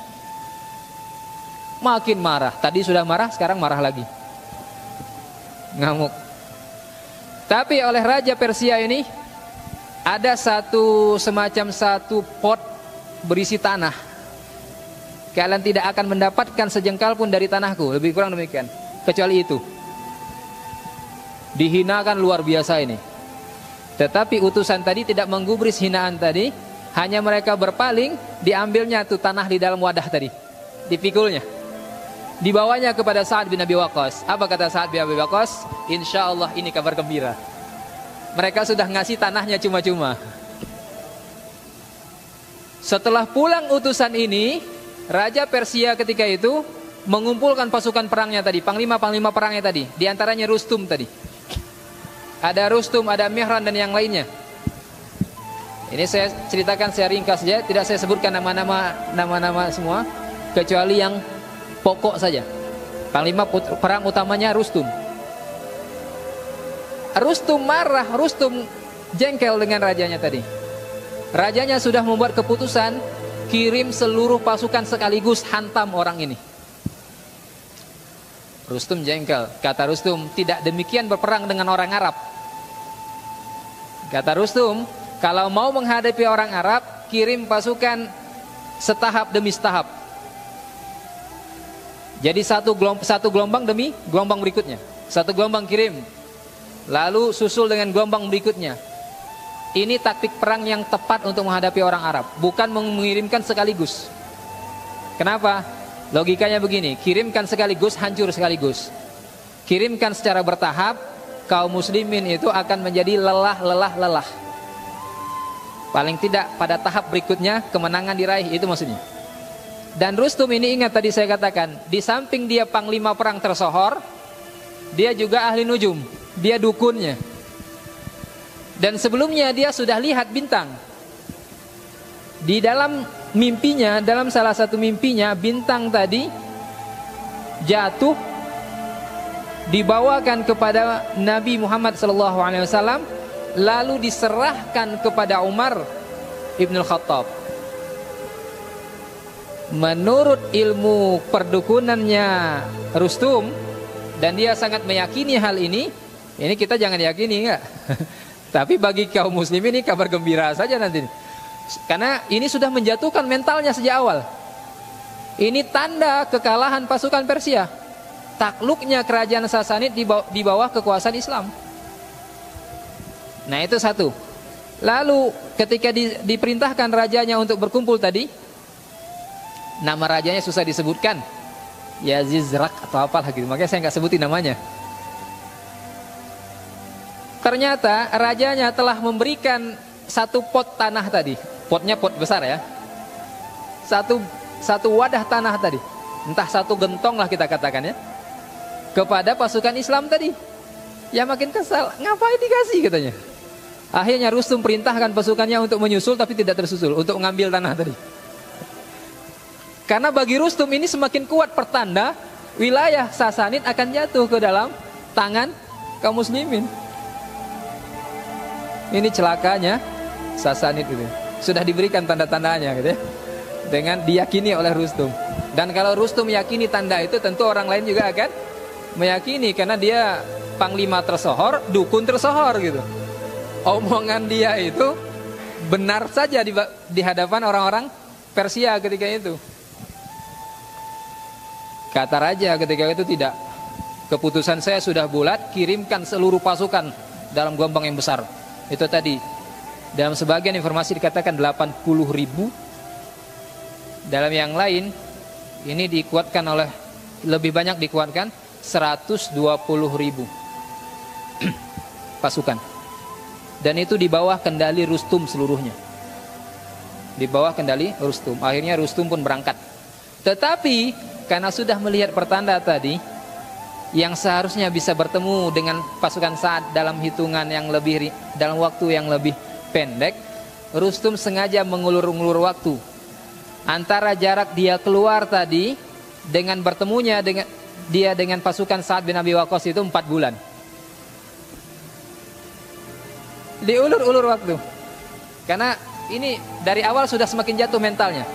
Makin marah. Tadi sudah marah, sekarang marah lagi. Ngamuk. Tapi oleh Raja Persia ini ada semacam satu pot berisi tanah. Kalian tidak akan mendapatkan sejengkal pun dari tanahku. Lebih kurang demikian. Kecuali itu. Dihinakan luar biasa ini. Tetapi utusan tadi tidak menggubris hinaan tadi. Hanya mereka berpaling, diambilnya tuh tanah di dalam wadah tadi, dipikulnya, dibawanya kepada Sa'ad bin Abi Waqqas. Apa kata Sa'ad bin Abi Waqqas? Insya Allah ini kabar gembira. Mereka sudah ngasih tanahnya cuma-cuma. Setelah pulang utusan ini, Raja Persia ketika itu mengumpulkan pasukan perangnya tadi, panglima-panglima perangnya tadi. Di antaranya Rustum tadi. Ada Rustum, ada Mihran dan yang lainnya. Ini saya ceritakan, saya ringkas saja, tidak saya sebutkan nama-nama semua, kecuali yang pokok saja. Panglima perang utamanya Rustum. Rustum marah, Rustum jengkel dengan rajanya tadi. Rajanya sudah membuat keputusan kirim seluruh pasukan sekaligus hantam orang ini. Rustum jengkel. Kata Rustum, tidak demikian berperang dengan orang Arab. Kata Rustum, kalau mau menghadapi orang Arab, kirim pasukan setahap demi setahap. Jadi satu gelombang demi gelombang berikutnya. Satu gelombang kirim, lalu susul dengan gelombang berikutnya. Ini taktik perang yang tepat untuk menghadapi orang Arab, bukan mengirimkan sekaligus. Kenapa? Logikanya begini, kirimkan sekaligus, hancur sekaligus. Kirimkan secara bertahap, kaum muslimin itu akan menjadi lelah. Paling tidak pada tahap berikutnya kemenangan diraih, itu maksudnya. Dan Rustum ini ingat tadi saya katakan, di samping dia panglima perang tersohor, dia juga ahli nujum, dia dukunnya. Dan sebelumnya dia sudah lihat bintang. Di dalam mimpinya, dalam salah satu mimpinya, bintang tadi jatuh, dibawakan kepada Nabi Muhammad SAW, lalu diserahkan kepada Umar Ibn Khattab. Menurut ilmu perdukunannya Rustum, dan dia sangat meyakini hal ini kita jangan yakini enggak. Tapi bagi kaum muslim ini kabar gembira saja nanti. Karena ini sudah menjatuhkan mentalnya sejak awal. Ini tanda kekalahan pasukan Persia. Takluknya kerajaan Sasanid di bawah kekuasaan Islam. Nah, itu satu. Lalu ketika diperintahkan rajanya untuk berkumpul tadi, Nama rajanya susah disebutkan, Yazizrak atau apalah gitu, makanya saya nggak sebutin namanya. Ternyata rajanya telah memberikan satu pot tanah tadi, potnya pot besar ya, satu wadah tanah tadi, entah satu gentong lah kita katakan ya, kepada pasukan Islam tadi. Ya makin kesal, ngapain dikasih katanya. Akhirnya Rustum perintahkan pasukannya untuk menyusul, tapi tidak tersusul, untuk mengambil tanah tadi. Karena bagi Rustum ini semakin kuat pertanda wilayah Sasanid akan jatuh ke dalam tangan kaum muslimin. Ini celakanya Sasanid itu. Sudah diberikan tanda-tandanya gitu ya, dengan diyakini oleh Rustum. Dan kalau Rustum yakini tanda itu, tentu orang lain juga akan meyakini, karena dia panglima tersohor, dukun tersohor gitu. Omongan dia itu benar saja di hadapan orang-orang Persia ketika itu. Kata raja ketika itu, tidak, keputusan saya sudah bulat, kirimkan seluruh pasukan dalam gelombang yang besar. Itu tadi, dalam sebagian informasi dikatakan 80.000. Dalam yang lain ini dikuatkan oleh, lebih banyak dikuatkan 120.000 pasukan. Dan itu di bawah kendali Rustum seluruhnya. Di bawah kendali Rustum. Akhirnya Rustum pun berangkat. Tetapi karena sudah melihat pertanda tadi, yang seharusnya bisa bertemu dengan pasukan Sa'ad dalam hitungan yang lebih, dalam waktu yang lebih pendek, Rustum sengaja mengulur-ulur waktu antara jarak dia keluar tadi dengan bertemunya dengan pasukan Sa'ad bin Abi Waqqas itu 4 bulan. Diulur-ulur waktu. Karena ini dari awal sudah semakin jatuh mentalnya.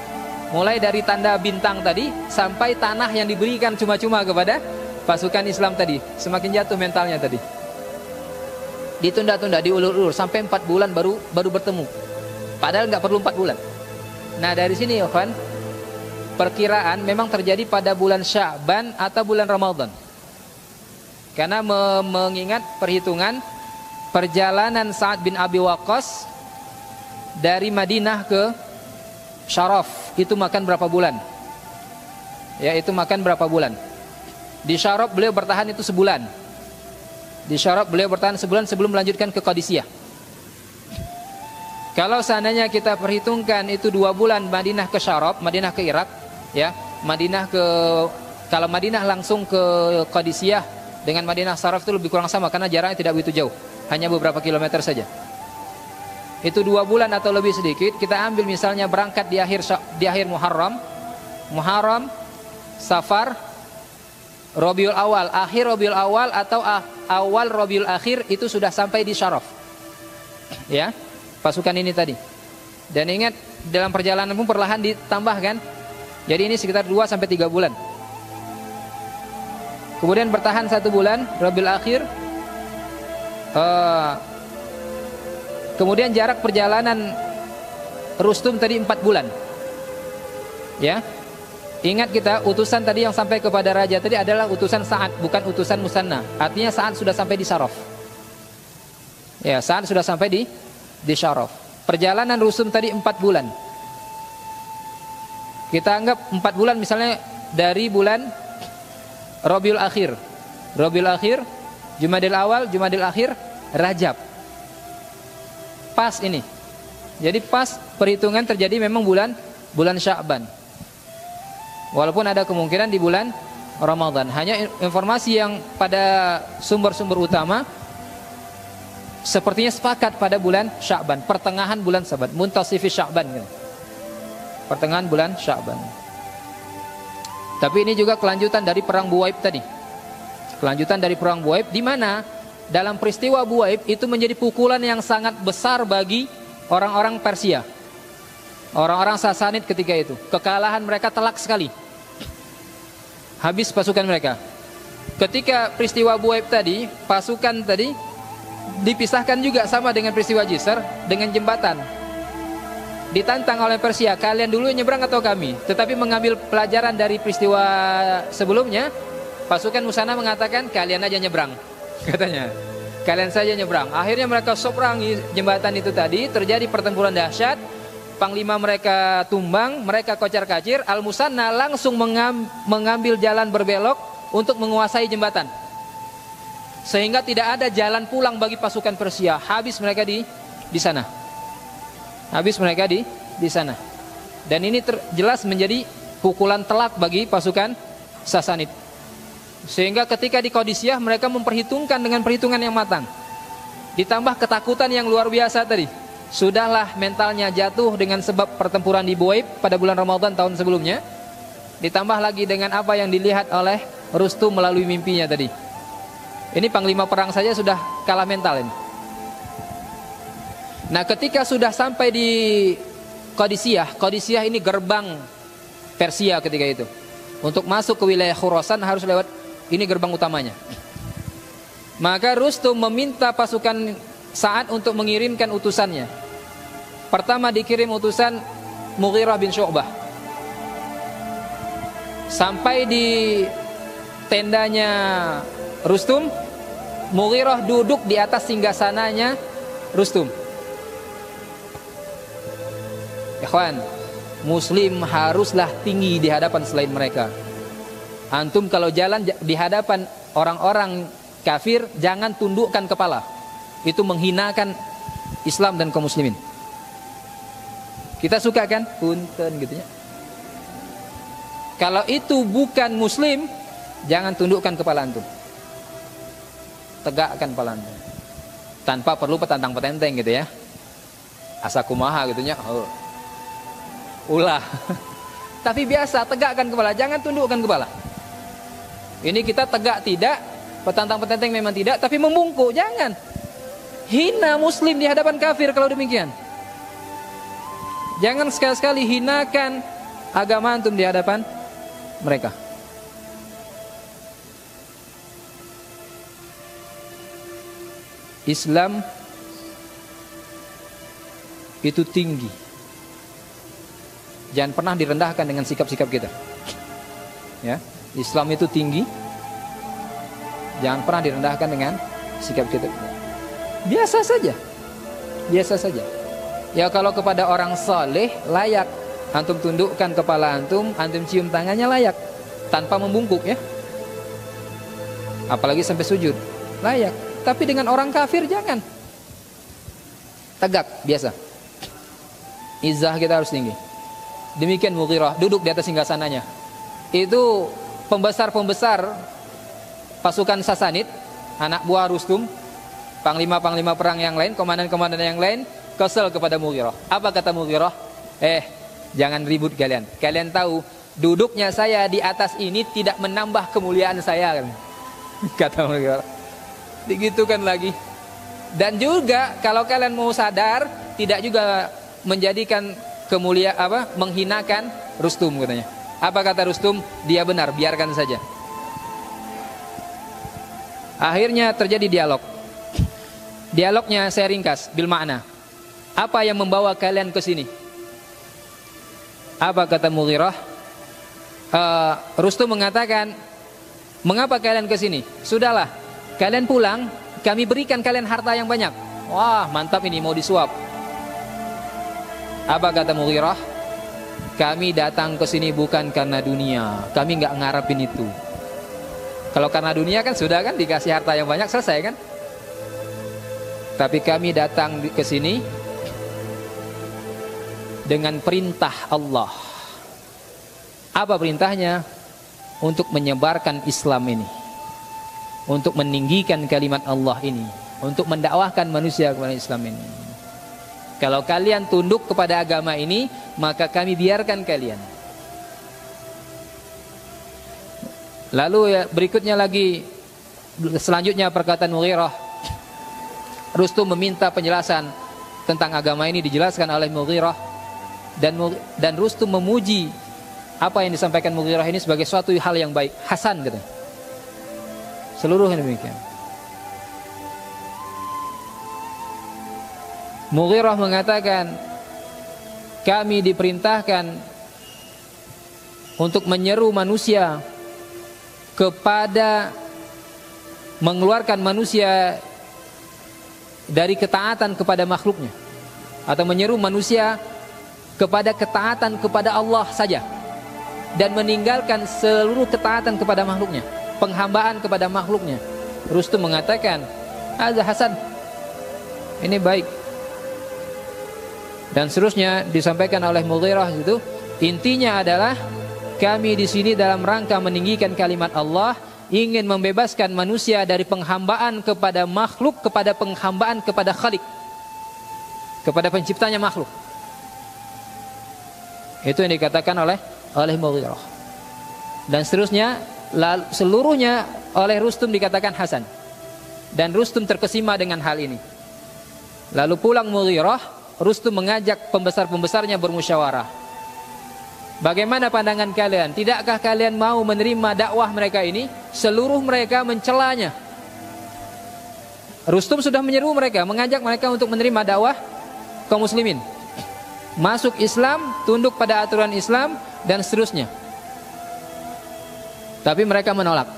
Mulai dari tanda bintang tadi sampai tanah yang diberikan cuma-cuma kepada pasukan Islam tadi, semakin jatuh mentalnya tadi. Ditunda-tunda, diulur-ulur sampai 4 bulan baru bertemu. Padahal nggak perlu 4 bulan. Nah dari sini Yohan, perkiraan memang terjadi pada bulan Sya'ban atau bulan Ramadan. Karena mengingat perhitungan perjalanan Sa'ad bin Abi Waqqas dari Madinah ke Syaraf itu makan berapa bulan? Ya, itu makan berapa bulan? Di Syaraf beliau bertahan itu sebulan. Di Syaraf beliau bertahan sebulan sebelum melanjutkan ke Qadisiyah. Kalau seandainya kita perhitungkan itu 2 bulan Madinah ke Syaraf, Madinah ke Irak, ya, kalau Madinah langsung ke Qadisiyah dengan Madinah Syaraf itu lebih kurang sama karena jaraknya tidak begitu jauh, hanya beberapa kilometer saja. Itu 2 bulan atau lebih sedikit. Kita ambil misalnya berangkat di akhir Muharram, Safar, Rabiul Awal, akhir Rabiul Awal atau awal Rabiul Akhir, itu sudah sampai di Syaraf. Ya, pasukan ini tadi. Dan ingat, dalam perjalanan pun perlahan ditambahkan. Jadi ini sekitar 2 sampai 3 bulan. Kemudian bertahan 1 bulan Rabiul Akhir. Kemudian jarak perjalanan Rustum tadi 4 bulan. Ya. Ingat kita, utusan tadi yang sampai kepada raja tadi adalah utusan Sa'ad, bukan utusan Musanna. Artinya Sa'ad sudah sampai di Syaraf. Ya, Sa'ad sudah sampai di Syaraf. Perjalanan Rustum tadi 4 bulan. Kita anggap 4 bulan misalnya dari bulan Rabiul Akhir. Rabiul Akhir, Jumadil Awal, Jumadil Akhir, Rajab. Pas ini. Jadi pas perhitungan terjadi memang bulan Sya'ban. Walaupun ada kemungkinan di bulan Ramadan. Hanya informasi yang pada sumber-sumber utama sepertinya sepakat pada bulan Sya'ban, pertengahan bulan Sya'ban, Muntasifi Sya'ban gitu. Pertengahan bulan Sya'ban. Tapi ini juga kelanjutan dari perang Buwaib tadi. Kelanjutan dari perang Buwaib, di mana dalam peristiwa Buwaib itu menjadi pukulan yang sangat besar bagi orang-orang Persia, orang-orang Sasanid ketika itu. Kekalahan mereka telak sekali. Habis pasukan mereka. Ketika peristiwa Buwaib tadi, pasukan tadi dipisahkan juga sama dengan peristiwa Jisr, dengan jembatan. Ditantang oleh Persia, kalian dulu nyebrang atau kami? Tetapi mengambil pelajaran dari peristiwa sebelumnya, pasukan Musanna mengatakan kalian aja nyebrang. Katanya, kalian saja nyebrang. Akhirnya mereka seberangi jembatan itu tadi, terjadi pertempuran dahsyat. panglima mereka tumbang, mereka kocar-kacir, Al-Musanna langsung mengambil jalan berbelok untuk menguasai jembatan. Sehingga tidak ada jalan pulang bagi pasukan Persia. Habis mereka di sana. Habis mereka di sana. Dan ini jelas menjadi pukulan telak bagi pasukan Sasanid. Sehingga ketika di Qadisiyah mereka memperhitungkan dengan perhitungan yang matang. Ditambah ketakutan yang luar biasa tadi. Sudahlah mentalnya jatuh dengan sebab pertempuran di Buaib pada bulan Ramadan tahun sebelumnya. Ditambah lagi dengan apa yang dilihat oleh Rustum melalui mimpinya tadi. Ini panglima perang saja sudah kalah mental ini. Nah, ketika sudah sampai di Qadisiyah ini gerbang Persia ketika itu. Untuk masuk ke wilayah Khurasan harus lewat ini gerbang utamanya. Maka Rustum meminta pasukan Sa'ad untuk mengirimkan utusannya. Pertama dikirim utusan Mughirah bin Syu'bah. Sampai di tendanya Rustum, Mughirah duduk di atas singgasananya Rustum. Ikhwan, Muslim haruslah tinggi di hadapan selain mereka. Antum kalau jalan di hadapan orang-orang kafir, jangan tundukkan kepala. Itu menghinakan Islam dan kaum muslimin. Kita suka kan? Punten gitu ya. Kalau itu bukan muslim, jangan tundukkan kepala antum. Tegakkan kepala antum. Tanpa perlu petantang petenteng gitu ya. Asa kumaha gitu ya. Ulah. Tapi biasa tegakkan kepala, jangan tundukkan kepala. Ini kita tegak tidak, petantang petenteng memang tidak, tapi membungkuk jangan. Hina muslim di hadapan kafir kalau demikian. Jangan sekali-sekali hinakan agama antum di hadapan mereka. Islam itu tinggi. Jangan pernah direndahkan dengan sikap-sikap kita. Ya, Islam itu tinggi. Jangan pernah direndahkan dengan sikap kita. Biasa saja. Biasa saja. Ya kalau kepada orang saleh layak antum tundukkan kepala antum cium tangannya layak tanpa membungkuk ya. Apalagi sampai sujud. Layak. Tapi dengan orang kafir jangan. Tegak, biasa. Izzah kita harus tinggi. Demikian Mughirah duduk di atas singgasananya. Itu pembesar-pembesar pasukan Sasanid, anak buah Rustum, panglima-panglima perang yang lain, komandan-komandan yang lain kesel kepada Mughirah. Apa kata Mughirah? Jangan ribut kalian. Kalian tahu duduknya saya di atas ini tidak menambah kemuliaan saya, kata Mughirah. Digitukan lagi. Dan juga kalau kalian mau sadar, tidak juga menjadikan menghinakan Rustum katanya. Apa kata Rustum? Dia benar, biarkan saja. Akhirnya terjadi dialog. Dialognya saya ringkas bil makna. Apa yang membawa kalian ke sini? Apa kata Mughirah? Rustum mengatakan, mengapa kalian ke sini? Sudahlah, kalian pulang, kami berikan kalian harta yang banyak. Wah, mantap ini, mau disuap. Apa kata Mughirah? Kami datang ke sini bukan karena dunia. Kami nggak ngarepin itu. Kalau karena dunia kan sudah kan dikasih harta yang banyak, selesai kan? Tapi kami datang ke sini dengan perintah Allah. Apa perintahnya? Untuk menyebarkan Islam ini, untuk meninggikan kalimat Allah ini, untuk mendakwahkan manusia kepada Islam ini. Kalau kalian tunduk kepada agama ini, maka kami biarkan kalian. Lalu ya, berikutnya lagi, selanjutnya perkataan Mughirah. Rustum meminta penjelasan tentang agama ini, dijelaskan oleh Mughirah. Dan Rustum memuji apa yang disampaikan Mughirah ini sebagai suatu hal yang baik, hasan gitu. Seluruhnya demikian. Mughirah mengatakan, kami diperintahkan untuk menyeru manusia kepada mengeluarkan manusia dari ketaatan kepada makhluknya, atau menyeru manusia kepada ketaatan kepada Allah saja dan meninggalkan seluruh ketaatan kepada makhluknya, penghambaan kepada makhluknya. Rustum mengatakan, "Hadza hasan." Ini baik. Dan seterusnya disampaikan oleh Mughirah itu, intinya adalah kami di sini dalam rangka meninggikan kalimat Allah, ingin membebaskan manusia dari penghambaan kepada makhluk, kepada penghambaan kepada Khalik, kepada penciptanya makhluk. Itu yang dikatakan oleh Mughirah. Dan seterusnya seluruhnya oleh Rustum dikatakan hasan. Dan Rustum terkesima dengan hal ini. Lalu pulang Mughirah, Rustum mengajak pembesar-pembesarnya bermusyawarah. Bagaimana pandangan kalian? Tidakkah kalian mau menerima dakwah mereka ini? Seluruh mereka mencelanya. Rustum sudah menyeru mereka, mengajak mereka untuk menerima dakwah kaum muslimin, masuk Islam, tunduk pada aturan Islam, dan seterusnya. Tapi mereka menolak.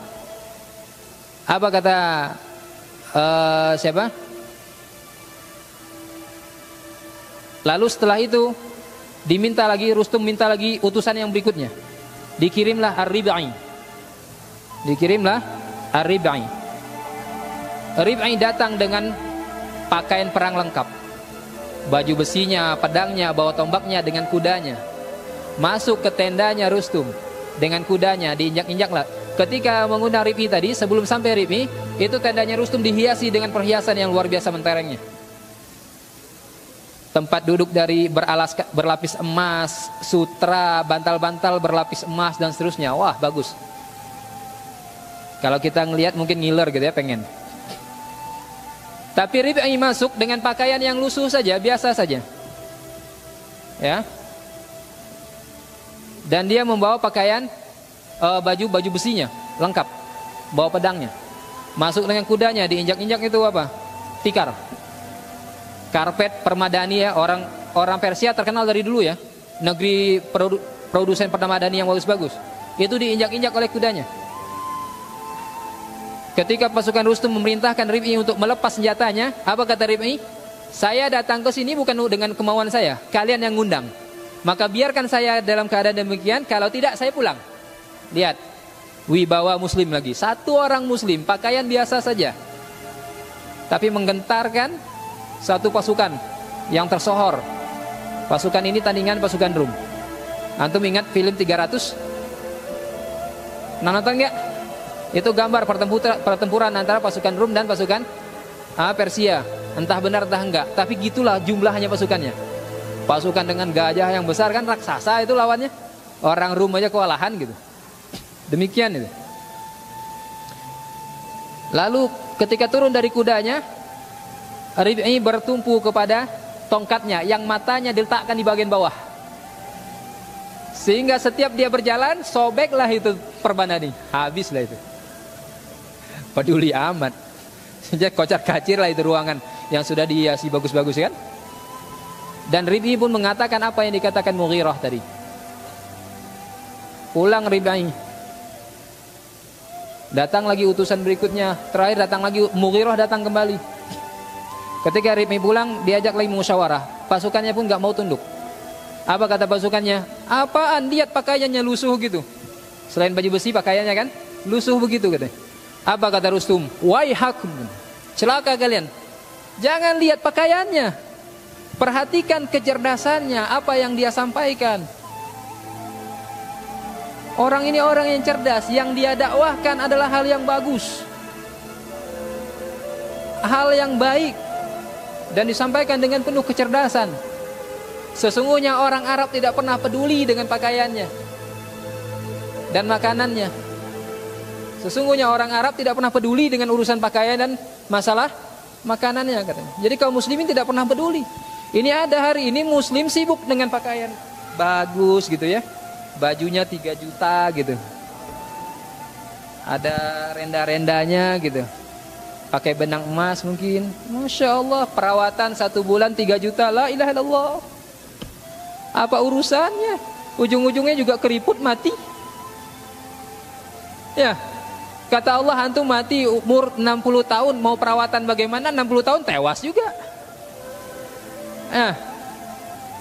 Apa kata siapa? Lalu setelah itu Rustum minta lagi utusan yang berikutnya. Dikirimlah Ar-Rib'i. Ar-Rib'i datang dengan pakaian perang lengkap, baju besinya, pedangnya, bawa tombaknya dengan kudanya. Masuk ke tendanya Rustum dengan kudanya, diinjak-injaklah. Ketika mengundang Rib'i tadi, sebelum sampai Rib'i, itu tendanya Rustum dihiasi dengan perhiasan yang luar biasa menterengnya. Tempat duduk dari berlapis emas, sutra, bantal-bantal berlapis emas, dan seterusnya. Wah, bagus. Kalau kita ngelihat mungkin ngiler gitu ya, pengen. Tapi Rib'i masuk dengan pakaian yang lusuh saja, biasa saja. Ya. Dan dia membawa pakaian baju besinya lengkap, bawa pedangnya. Masuk dengan kudanya, diinjak-injak itu apa? Tikar. Karpet permadani ya, orang Persia terkenal dari dulu ya, negeri produsen permadani yang bagus-bagus. Itu diinjak-injak oleh kudanya. Ketika pasukan Rustum memerintahkan Rib'i untuk melepas senjatanya, apa kata Rib'i? Saya datang ke sini bukan dengan kemauan saya, kalian yang ngundang. Maka biarkan saya dalam keadaan demikian, kalau tidak saya pulang. Lihat, wibawa muslim lagi. Satu orang muslim, pakaian biasa saja, tapi menggentarkan satu pasukan yang tersohor. Pasukan ini tandingan pasukan Rum. Antum ingat film 300? Nonton nggak? Itu gambar pertempuran antara pasukan Rum dan pasukan Persia. Entah benar entah enggak, tapi gitulah jumlahnya pasukannya. Pasukan dengan gajah yang besar kan, raksasa itu lawannya. Orang Rum aja kewalahan gitu. Demikian itu. Lalu ketika turun dari kudanya, Rib'i bertumpu kepada tongkatnya yang matanya diletakkan di bagian bawah. Sehingga setiap dia berjalan, sobeklah itu permadani. Habislah itu. Peduli amat. Sejak kocar-kacir lah itu ruangan yang sudah dihiasi bagus-bagus kan. Dan Rib'i pun mengatakan apa yang dikatakan Mughirah tadi. Pulang Rib'i. Datang lagi utusan berikutnya. Terakhir datang lagi Mughirah, datang kembali. Ketika Rib'i pulang, diajak lagi musyawarah. Pasukannya pun gak mau tunduk. Apa kata pasukannya? Apaan, lihat pakaiannya lusuh gitu. Selain baju besi, pakaiannya kan lusuh begitu katanya. Apa kata Rustum? Waihakum, celaka kalian. Jangan lihat pakaiannya, perhatikan kecerdasannya, apa yang dia sampaikan. Orang ini orang yang cerdas, yang dia dakwahkan adalah hal yang bagus, hal yang baik, dan disampaikan dengan penuh kecerdasan. Sesungguhnya orang Arab tidak pernah peduli dengan pakaiannya dan makanannya. Sesungguhnya orang Arab tidak pernah peduli dengan urusan pakaian dan masalah makanannya katanya. Jadi kaum muslimin tidak pernah peduli. Ini ada hari ini muslim sibuk dengan pakaian bagus gitu ya, bajunya 3 juta gitu, ada renda-rendanya gitu, pakai benang emas mungkin. Masya Allah, perawatan 1 bulan 3 juta. La ilaha illallah. Apa urusannya? Ujung-ujungnya juga keriput mati. Ya, kata Allah, antum mati umur 60 tahun mau perawatan bagaimana? 60 tahun tewas juga.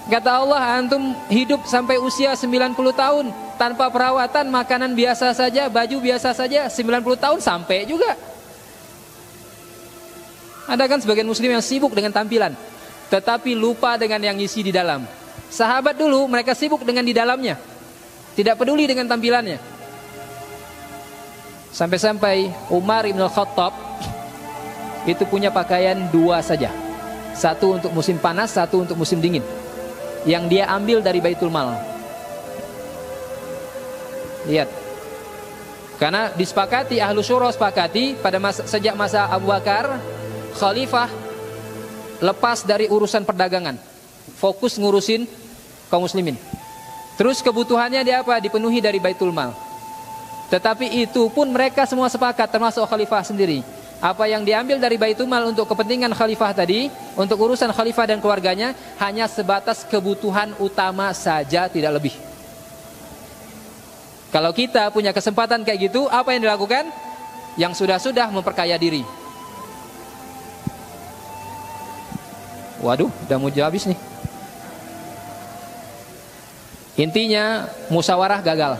Kata Allah, antum hidup sampai usia 90 tahun tanpa perawatan, makanan biasa saja, baju biasa saja, 90 tahun sampai juga. Ada kan sebagian muslim yang sibuk dengan tampilan, tetapi lupa dengan yang isi di dalam. Sahabat dulu mereka sibuk dengan di dalamnya, tidak peduli dengan tampilannya. Sampai-sampai Umar ibn Khattab itu punya pakaian 2 saja. Satu untuk musim panas, satu untuk musim dingin, yang dia ambil dari Baitul Mal. Lihat, karena disepakati, ahlu syura sepakati pada sejak masa Abu Bakar, khalifah lepas dari urusan perdagangan, fokus ngurusin kaum muslimin. Terus kebutuhannya dia apa? Dipenuhi dari Baitul Mal. Tetapi itu pun mereka semua sepakat, termasuk khalifah sendiri. Apa yang diambil dari Baitul Mal untuk kepentingan khalifah tadi, untuk urusan khalifah dan keluarganya, hanya sebatas kebutuhan utama saja, tidak lebih. Kalau kita punya kesempatan kayak gitu, apa yang dilakukan? Yang sudah-sudah memperkaya diri. Waduh, udah mau habis nih. Intinya musyawarah gagal.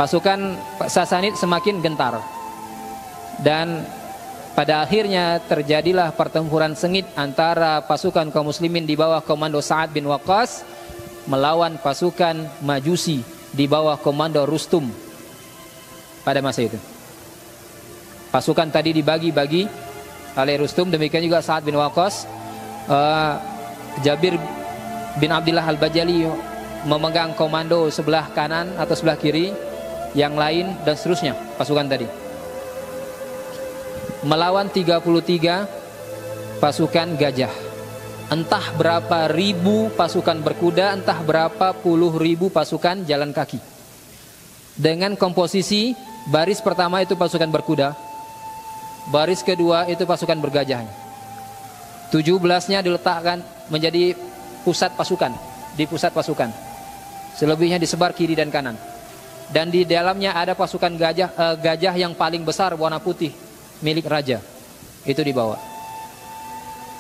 Pasukan Sasanid semakin gentar. Dan pada akhirnya terjadilah pertempuran sengit antara pasukan kaum muslimin di bawah komando Sa'ad bin Waqqas melawan pasukan Majusi di bawah komando Rustum pada masa itu. Pasukan tadi dibagi-bagi oleh Rustum, demikian juga Sa'ad bin Waqqas. Jabir bin Abdullah al-Bajali memegang komando sebelah kanan atau sebelah kiri, yang lain dan seterusnya pasukan tadi. Melawan 33 pasukan gajah. Entah berapa ribu pasukan berkuda, entah berapa puluh ribu pasukan jalan kaki. Dengan komposisi baris pertama itu pasukan berkuda, baris kedua itu pasukan bergajah. 17-nya diletakkan menjadi pusat pasukan, di pusat pasukan. Selebihnya disebar kiri dan kanan. Dan di dalamnya ada pasukan gajah yang paling besar warna putih, milik raja, itu dibawa.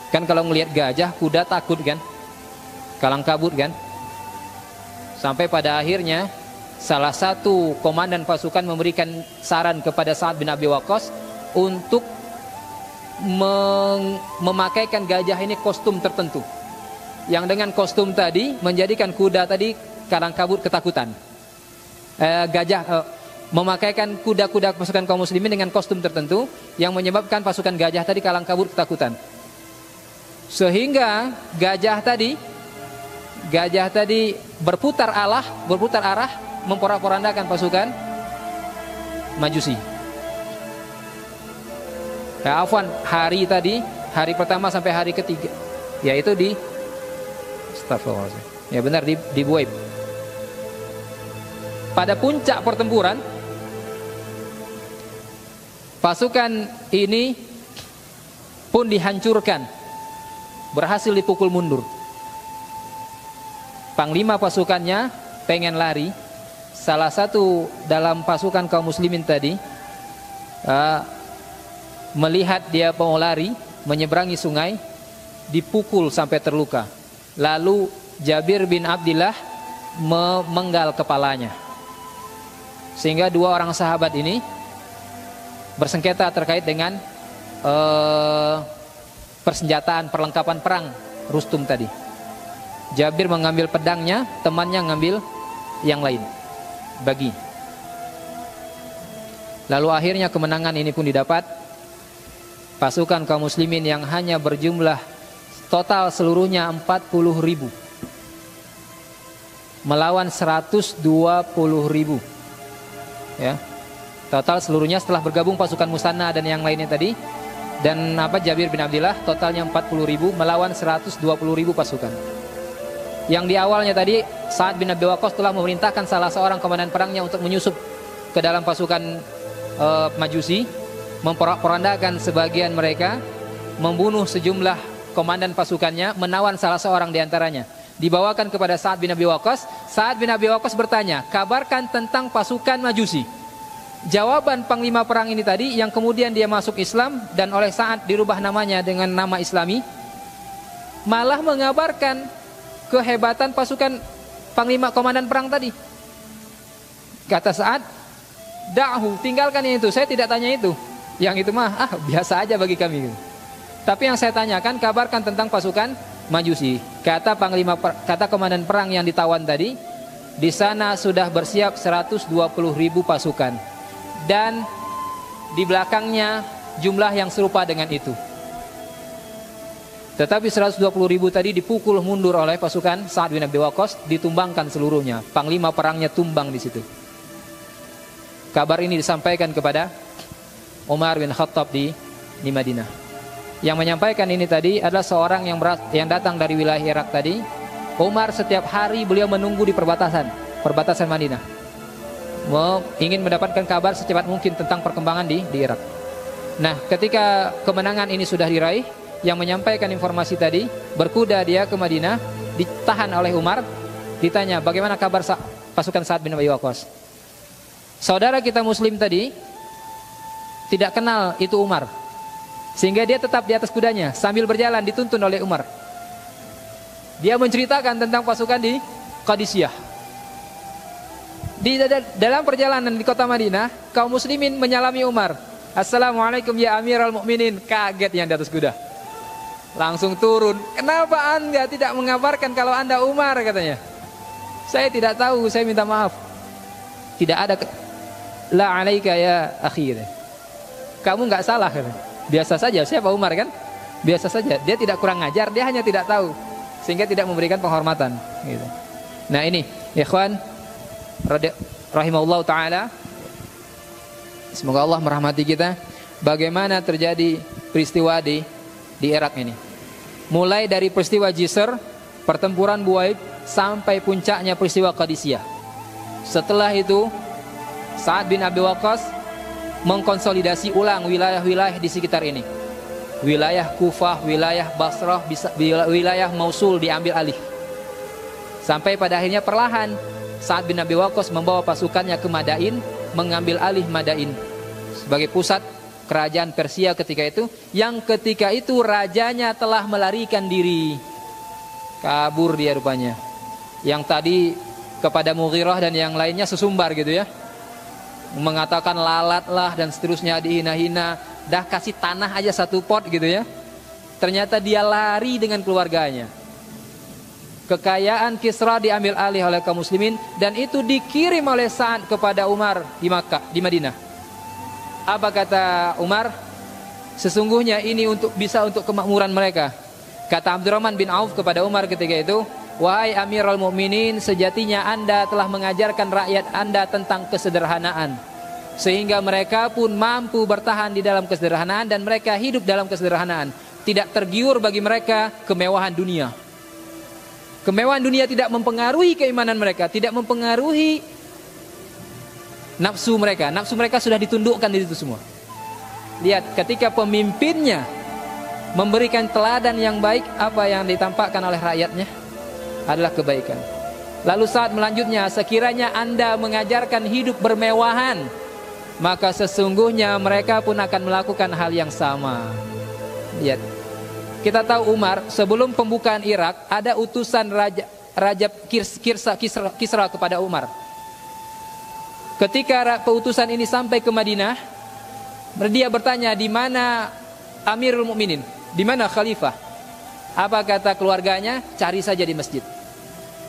Kan kalau ngelihat gajah, kuda takut kan, kalang kabut kan. Sampai pada akhirnya salah satu komandan pasukan memberikan saran kepada Sa'ad bin Abi Waqqas untuk memakaikan gajah ini kostum tertentu, yang dengan kostum tadi menjadikan kuda tadi kalang kabut ketakutan. Memakaikan kuda-kuda pasukan kaum muslimin dengan kostum tertentu yang menyebabkan pasukan gajah tadi kalang kabut ketakutan. Sehingga gajah tadi berputar arah memporak-porandakan pasukan Majusi. Hari pertama sampai hari ketiga, yaitu di di Buaib. Pada puncak pertempuran, pasukan ini pun dihancurkan, berhasil dipukul mundur. Panglima pasukannya pengen lari. Salah satu dalam pasukan kaum muslimin tadi melihat dia mau lari, menyeberangi sungai, dipukul sampai terluka. Lalu Jabir bin Abdullah memenggal kepalanya. Sehingga 2 orang sahabat ini bersengketa terkait dengan persenjataan, perlengkapan perang Rustum tadi. Jabir mengambil pedangnya, temannya ngambil yang lain, bagi. Lalu akhirnya kemenangan ini pun didapat. Pasukan kaum muslimin yang hanya berjumlah total seluruhnya 40.000 melawan 120.000. Ya. Total seluruhnya setelah bergabung pasukan Musanna dan yang lainnya tadi, dan Jabir bin Abdullah, totalnya 40.000 melawan 120.000 pasukan. Yang di awalnya tadi Sa'ad bin Abi Waqqas telah memerintahkan salah seorang komandan perangnya untuk menyusup ke dalam pasukan Majusi, memporak-porandakan sebagian mereka, membunuh sejumlah komandan pasukannya, menawan salah seorang di antaranya. Dibawakan kepada Sa'ad bin Abi Waqqas. Sa'ad bin Abi Waqqas bertanya, kabarkan tentang pasukan Majusi. Jawaban panglima perang ini tadi, yang kemudian dia masuk Islam dan oleh Sa'ad dirubah namanya dengan nama Islami, malah mengabarkan kehebatan pasukan panglima komandan perang tadi. Kata Sa'ad, da'hu, tinggalkan yang itu, saya tidak tanya itu. Yang itu mah biasa aja bagi kami. Tapi yang saya tanyakan, kabarkan tentang pasukan Majusi. Kata komandan perang yang ditawan tadi, di sana sudah bersiap 120.000 pasukan. Dan di belakangnya jumlah yang serupa dengan itu. Tetapi 120.000 tadi dipukul mundur oleh pasukan Sa'ad bin Abi Waqqas, ditumbangkan seluruhnya. Panglima perangnya tumbang di situ. Kabar ini disampaikan kepada Umar bin Khattab di Madinah. Yang menyampaikan ini tadi adalah seorang yang datang dari wilayah Irak tadi. Umar setiap hari beliau menunggu di perbatasan Madinah. Ingin mendapatkan kabar secepat mungkin tentang perkembangan di Irak. Nah, ketika kemenangan ini sudah diraih, yang menyampaikan informasi tadi berkuda dia ke Madinah, ditahan oleh Umar, ditanya bagaimana kabar pasukan Sa'ad bin Abi Waqqas. Saudara kita Muslim tadi tidak kenal itu Umar, sehingga dia tetap di atas kudanya sambil berjalan dituntun oleh Umar. Dia menceritakan tentang pasukan di Qadisiyah. Di dalam perjalanan di kota Madinah, kaum muslimin menyalami Umar. Assalamualaikum ya Amirul Mukminin. Kaget yang di atas kuda. Langsung turun. Kenapa Anda tidak mengabarkan kalau Anda Umar, katanya. Saya tidak tahu, saya minta maaf. Tidak ada la alaika ya akhi. Kamu nggak salah, katanya. Biasa saja, siapa Umar kan? Biasa saja. Dia tidak kurang ngajar, dia hanya tidak tahu, sehingga tidak memberikan penghormatan gitu. Nah ini ikhwan rahimahullah ta'ala, semoga Allah merahmati kita. Bagaimana terjadi peristiwa di Irak ini, mulai dari peristiwa Jisr, pertempuran Buaid, sampai puncaknya peristiwa Qadisiyah. Setelah itu Sa'ad bin Abi Waqqas mengkonsolidasi ulang wilayah-wilayah di sekitar ini. Wilayah Kufah, wilayah Basrah, wilayah Mausul diambil alih. Sampai pada akhirnya perlahan Sa'ad bin Abi Waqqas membawa pasukannya ke Madain, mengambil alih Madain sebagai pusat kerajaan Persia ketika itu, yang ketika itu rajanya telah melarikan diri, kabur dia rupanya. Yang tadi kepada Mughirah dan yang lainnya sesumbar gitu ya, mengatakan lalat lah dan seterusnya, dihina-hina, dah kasih tanah aja satu pot gitu ya. Ternyata dia lari dengan keluarganya. Kekayaan Kisra diambil alih oleh kaum muslimin, dan itu dikirim oleh Sa'ad kepada Umar di Makkah, di Madinah. Apa kata Umar? Sesungguhnya ini bisa untuk kemakmuran mereka. Kata Abdurrahman bin Auf kepada Umar ketika itu, wahai Amirul Mukminin, sejatinya Anda telah mengajarkan rakyat Anda tentang kesederhanaan, sehingga mereka pun mampu bertahan di dalam kesederhanaan, dan mereka hidup dalam kesederhanaan. Tidak tergiur bagi mereka kemewahan dunia. Kemewahan dunia tidak mempengaruhi keimanan mereka, tidak mempengaruhi nafsu mereka. Nafsu mereka sudah ditundukkan di situ semua. Lihat, ketika pemimpinnya memberikan teladan yang baik, apa yang ditampakkan oleh rakyatnya adalah kebaikan. Lalu saat melanjutnya, sekiranya Anda mengajarkan hidup bermewahan, maka sesungguhnya mereka pun akan melakukan hal yang sama. Lihat, kita tahu Umar sebelum pembukaan Irak ada utusan Raja Kisra kepada Umar. Ketika utusan ini sampai ke Madinah, dia bertanya, di mana Amirul Mukminin, di mana Khalifah? Apa kata keluarganya? Cari saja di masjid.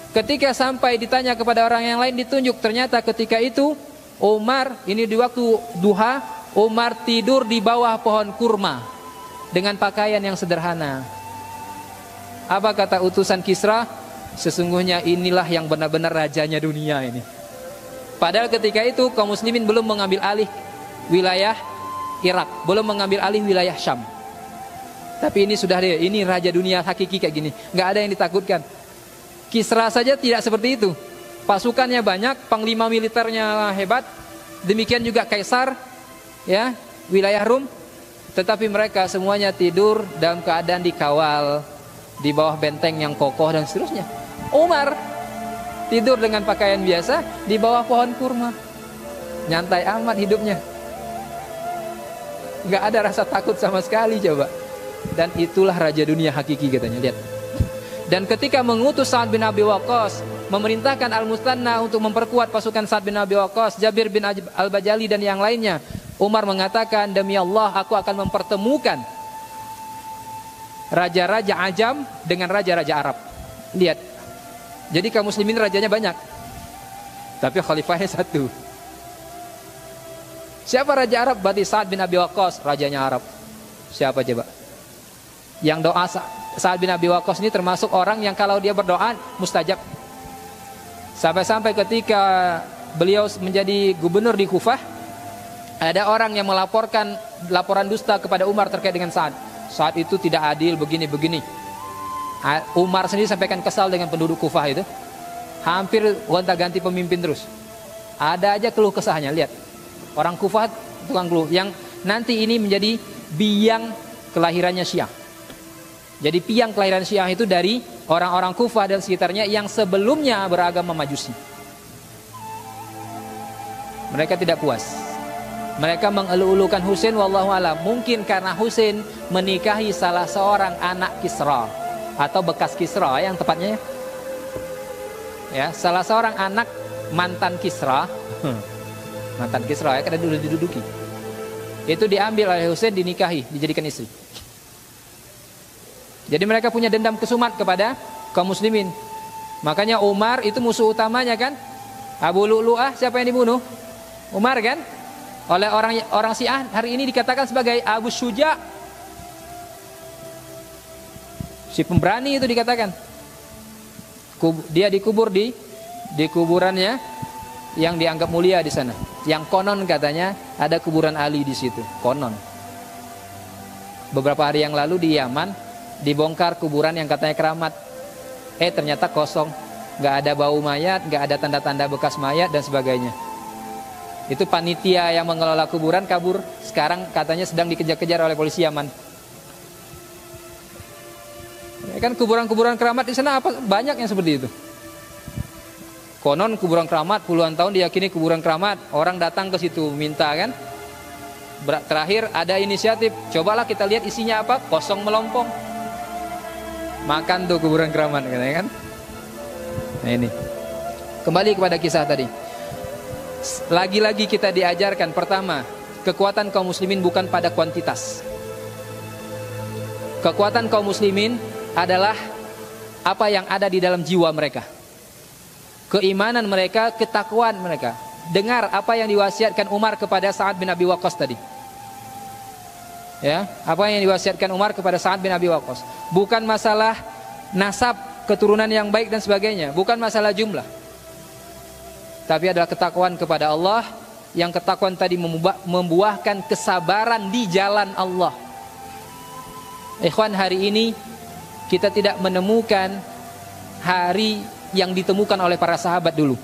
Ketika sampai ditanya kepada orang yang lain, ditunjuk, ternyata ketika itu Umar, ini di waktu duha, Umar tidur di bawah pohon kurma dengan pakaian yang sederhana. Apa kata utusan Kisra? Sesungguhnya inilah yang benar-benar rajanya dunia ini. Padahal ketika itu kaum muslimin belum mengambil alih wilayah Irak, belum mengambil alih wilayah Syam. Tapi ini sudah dia, ini raja dunia hakiki kayak gini, nggak ada yang ditakutkan. Kisra saja tidak seperti itu. Pasukannya banyak, panglima militernya hebat, demikian juga Kaisar, ya, wilayah Rum. Tetapi mereka semuanya tidur dalam keadaan dikawal di bawah benteng yang kokoh dan seterusnya. Umar tidur dengan pakaian biasa di bawah pohon kurma, nyantai amat hidupnya, nggak ada rasa takut sama sekali, coba. Dan itulah raja dunia hakiki katanya. Lihat, Dan ketika mengutus Sa'ad bin Abi Waqqas, memerintahkan Al-Musanna untuk memperkuat pasukan Sa'ad bin Abi Waqqas, Jabir bin Al-Bajali dan yang lainnya, Umar mengatakan, demi Allah aku akan mempertemukan raja-raja Ajam dengan raja-raja Arab. Lihat, jadi kaum muslimin rajanya banyak, tapi khalifahnya satu. Siapa raja Arab? Berarti Sa'ad bin Abi Waqqas, rajanya Arab. Siapa coba? Yang doa Sa'ad bin Abi Waqqas ini termasuk orang yang kalau dia berdoa mustajab. Sampai-sampai ketika beliau menjadi gubernur di Kufah, ada orang yang melaporkan laporan dusta kepada Umar terkait dengan Sa'ad. Saat itu tidak adil begini-begini. Umar sendiri sampaikan kesal dengan penduduk Kufah itu. Hampir gonta-ganti pemimpin terus. Ada aja keluh kesahnya, lihat. Orang Kufah tukang keluh. Yang nanti ini menjadi biang kelahirannya Syiah. Jadi biang kelahiran Syiah itu dari orang-orang Kufah dan sekitarnya yang sebelumnya beragama Majusi. Mereka tidak puas. Mereka mengelu-elukan Husain, wallahu a'lam. Mungkin karena Husain menikahi salah seorang anak Kisra atau bekas Kisra yang tepatnya, ya, salah seorang anak mantan Kisra, mantan Kisra ya, karena dulu diduduki. Itu diambil oleh Husain, dinikahi, dijadikan istri. Jadi mereka punya dendam kesumat kepada kaum muslimin. Makanya Umar itu musuh utamanya kan. Abu Lu'lu'ah siapa yang dibunuh? Umar kan? Oleh orang Syiah hari ini dikatakan sebagai Abu Syuja, si pemberani itu dikatakan. Dia dikubur di kuburannya yang dianggap mulia di sana. Yang konon katanya ada kuburan Ali di situ. Konon. Beberapa hari yang lalu di Yaman dibongkar kuburan yang katanya keramat. Ternyata kosong, nggak ada bau mayat, nggak ada tanda-tanda bekas mayat dan sebagainya. Itu panitia yang mengelola kuburan kabur. Sekarang katanya sedang dikejar-kejar oleh polisi Yaman. Ya kan kuburan-kuburan keramat di sana apa banyak yang seperti itu. Konon kuburan keramat puluhan tahun diyakini kuburan keramat. Orang datang ke situ minta kan. Terakhir ada inisiatif, cobalah kita lihat isinya apa, kosong melompong. Makan tuh kuburan keramat katanya kan. Nah ini. Kembali kepada kisah tadi. Lagi-lagi kita diajarkan, pertama, kekuatan kaum muslimin bukan pada kuantitas. Kekuatan kaum muslimin adalah apa yang ada di dalam jiwa mereka, keimanan mereka, ketakwaan mereka. Dengar apa yang diwasiatkan Umar kepada Sa'ad bin Abi Waqqas tadi. Ya, apa yang diwasiatkan Umar kepada Sa'ad bin Abi Waqqas. Bukan masalah nasab, keturunan yang baik dan sebagainya, bukan masalah jumlah. Tapi adalah ketakwaan kepada Allah. Yang ketakwaan tadi membuahkan kesabaran di jalan Allah. Ikhwan, hari ini kita tidak menemukan hari yang ditemukan oleh para sahabat dulu.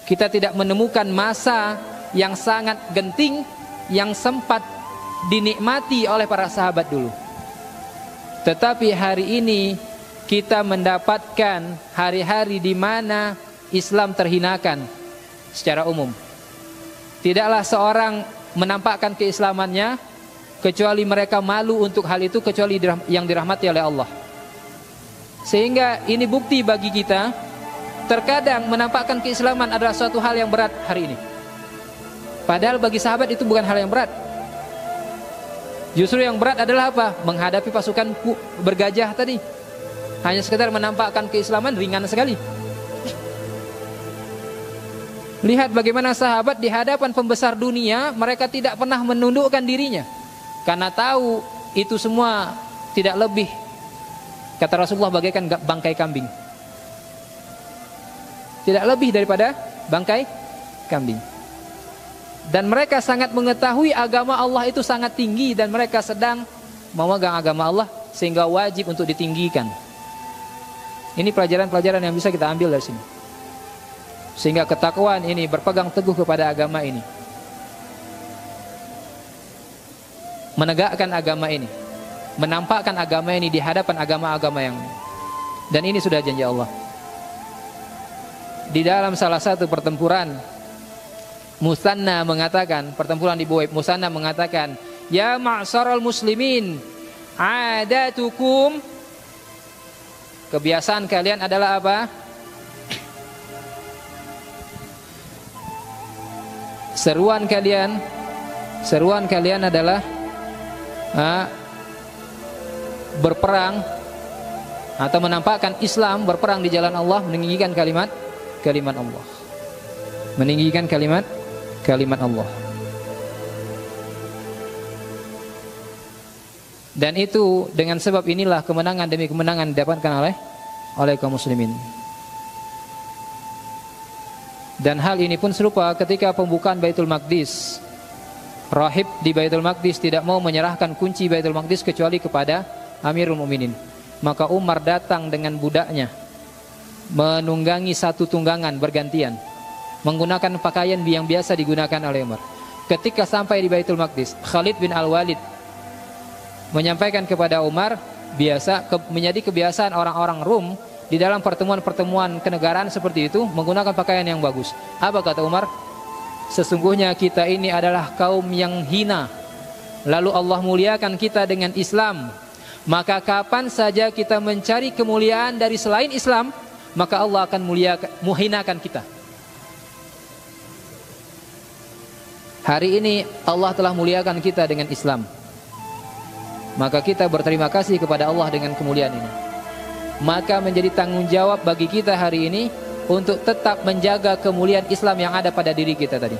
Kita tidak menemukan masa yang sangat genting yang sempat dinikmati oleh para sahabat dulu. Tetapi hari ini kita mendapatkan hari-hari di mana Islam terhinakan secara umum. Tidaklah seorang menampakkan keislamannya kecuali mereka malu untuk hal itu, kecuali yang dirahmati oleh Allah. Sehingga ini bukti bagi kita, terkadang menampakkan keislaman adalah suatu hal yang berat hari ini. Padahal bagi sahabat itu bukan hal yang berat. Justru yang berat adalah apa? Menghadapi pasukan bergajah tadi. Hanya sekedar menampakkan keislaman ringan sekali. Lihat bagaimana sahabat di hadapan pembesar dunia, mereka tidak pernah menundukkan dirinya. Karena tahu itu semua tidak lebih, kata Rasulullah, bagaikan bangkai kambing. Tidak lebih daripada bangkai kambing. Dan mereka sangat mengetahui agama Allah itu sangat tinggi, dan mereka sedang memegang agama Allah sehingga wajib untuk ditinggikan. Ini pelajaran-pelajaran yang bisa kita ambil dari sini. Sehingga ketakwaan ini, berpegang teguh kepada agama ini, menegakkan agama ini, menampakkan agama ini di hadapan agama-agama yang lain. Dan ini sudah janji Allah. Di dalam salah satu pertempuran, Musanna mengatakan, pertempuran di Buwaib, Musanna mengatakan, ya ma'syaral muslimin, adatukum Kebiasaan kalian adalah apa? Seruan kalian adalah berperang atau menampakkan Islam, berperang di jalan Allah, meninggikan kalimat Allah. Meninggikan kalimat Allah. Dan itu dengan sebab inilah kemenangan demi kemenangan didapatkan oleh kaum muslimin. Dan hal ini pun serupa ketika pembukaan Baitul Maqdis. Rahib di Baitul Maqdis tidak mau menyerahkan kunci Baitul Maqdis kecuali kepada Amirul Mukminin. Maka Umar datang dengan budaknya, menunggangi satu tunggangan bergantian, menggunakan pakaian yang biasa digunakan oleh Umar. Ketika sampai di Baitul Maqdis, Khalid bin Al-Walid menyampaikan kepada Umar, menjadi kebiasaan orang-orang Rum di dalam pertemuan-pertemuan kenegaraan seperti itu menggunakan pakaian yang bagus. Apa kata Umar? Sesungguhnya kita ini adalah kaum yang hina, lalu Allah muliakan kita dengan Islam. Maka kapan saja kita mencari kemuliaan dari selain Islam, maka Allah akan menghinakan kita. Hari ini Allah telah muliakan kita dengan Islam, maka kita berterima kasih kepada Allah dengan kemuliaan ini. Maka menjadi tanggung jawab bagi kita hari ini untuk tetap menjaga kemuliaan Islam yang ada pada diri kita tadi.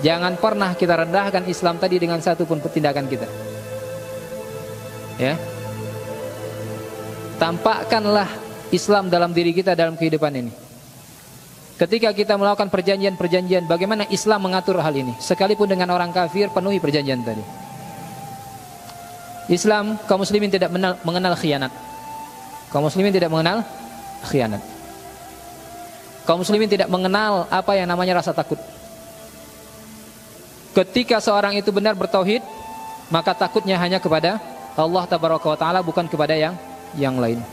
Jangan pernah kita rendahkan Islam tadi dengan satu pun tindakan kita. Ya. Tampakkanlah Islam dalam diri kita dalam kehidupan ini. Ketika kita melakukan perjanjian-perjanjian, bagaimana Islam mengatur hal ini? Sekalipun dengan orang kafir, penuhi perjanjian tadi. Islam, kaum muslimin tidak mengenal khianat. Kaum muslimin tidak mengenal khianat. Kaum muslimin tidak mengenal apa yang namanya rasa takut. Ketika seorang itu benar bertauhid, maka takutnya hanya kepada Allah Tabaraka wa Ta'ala, bukan kepada yang lain.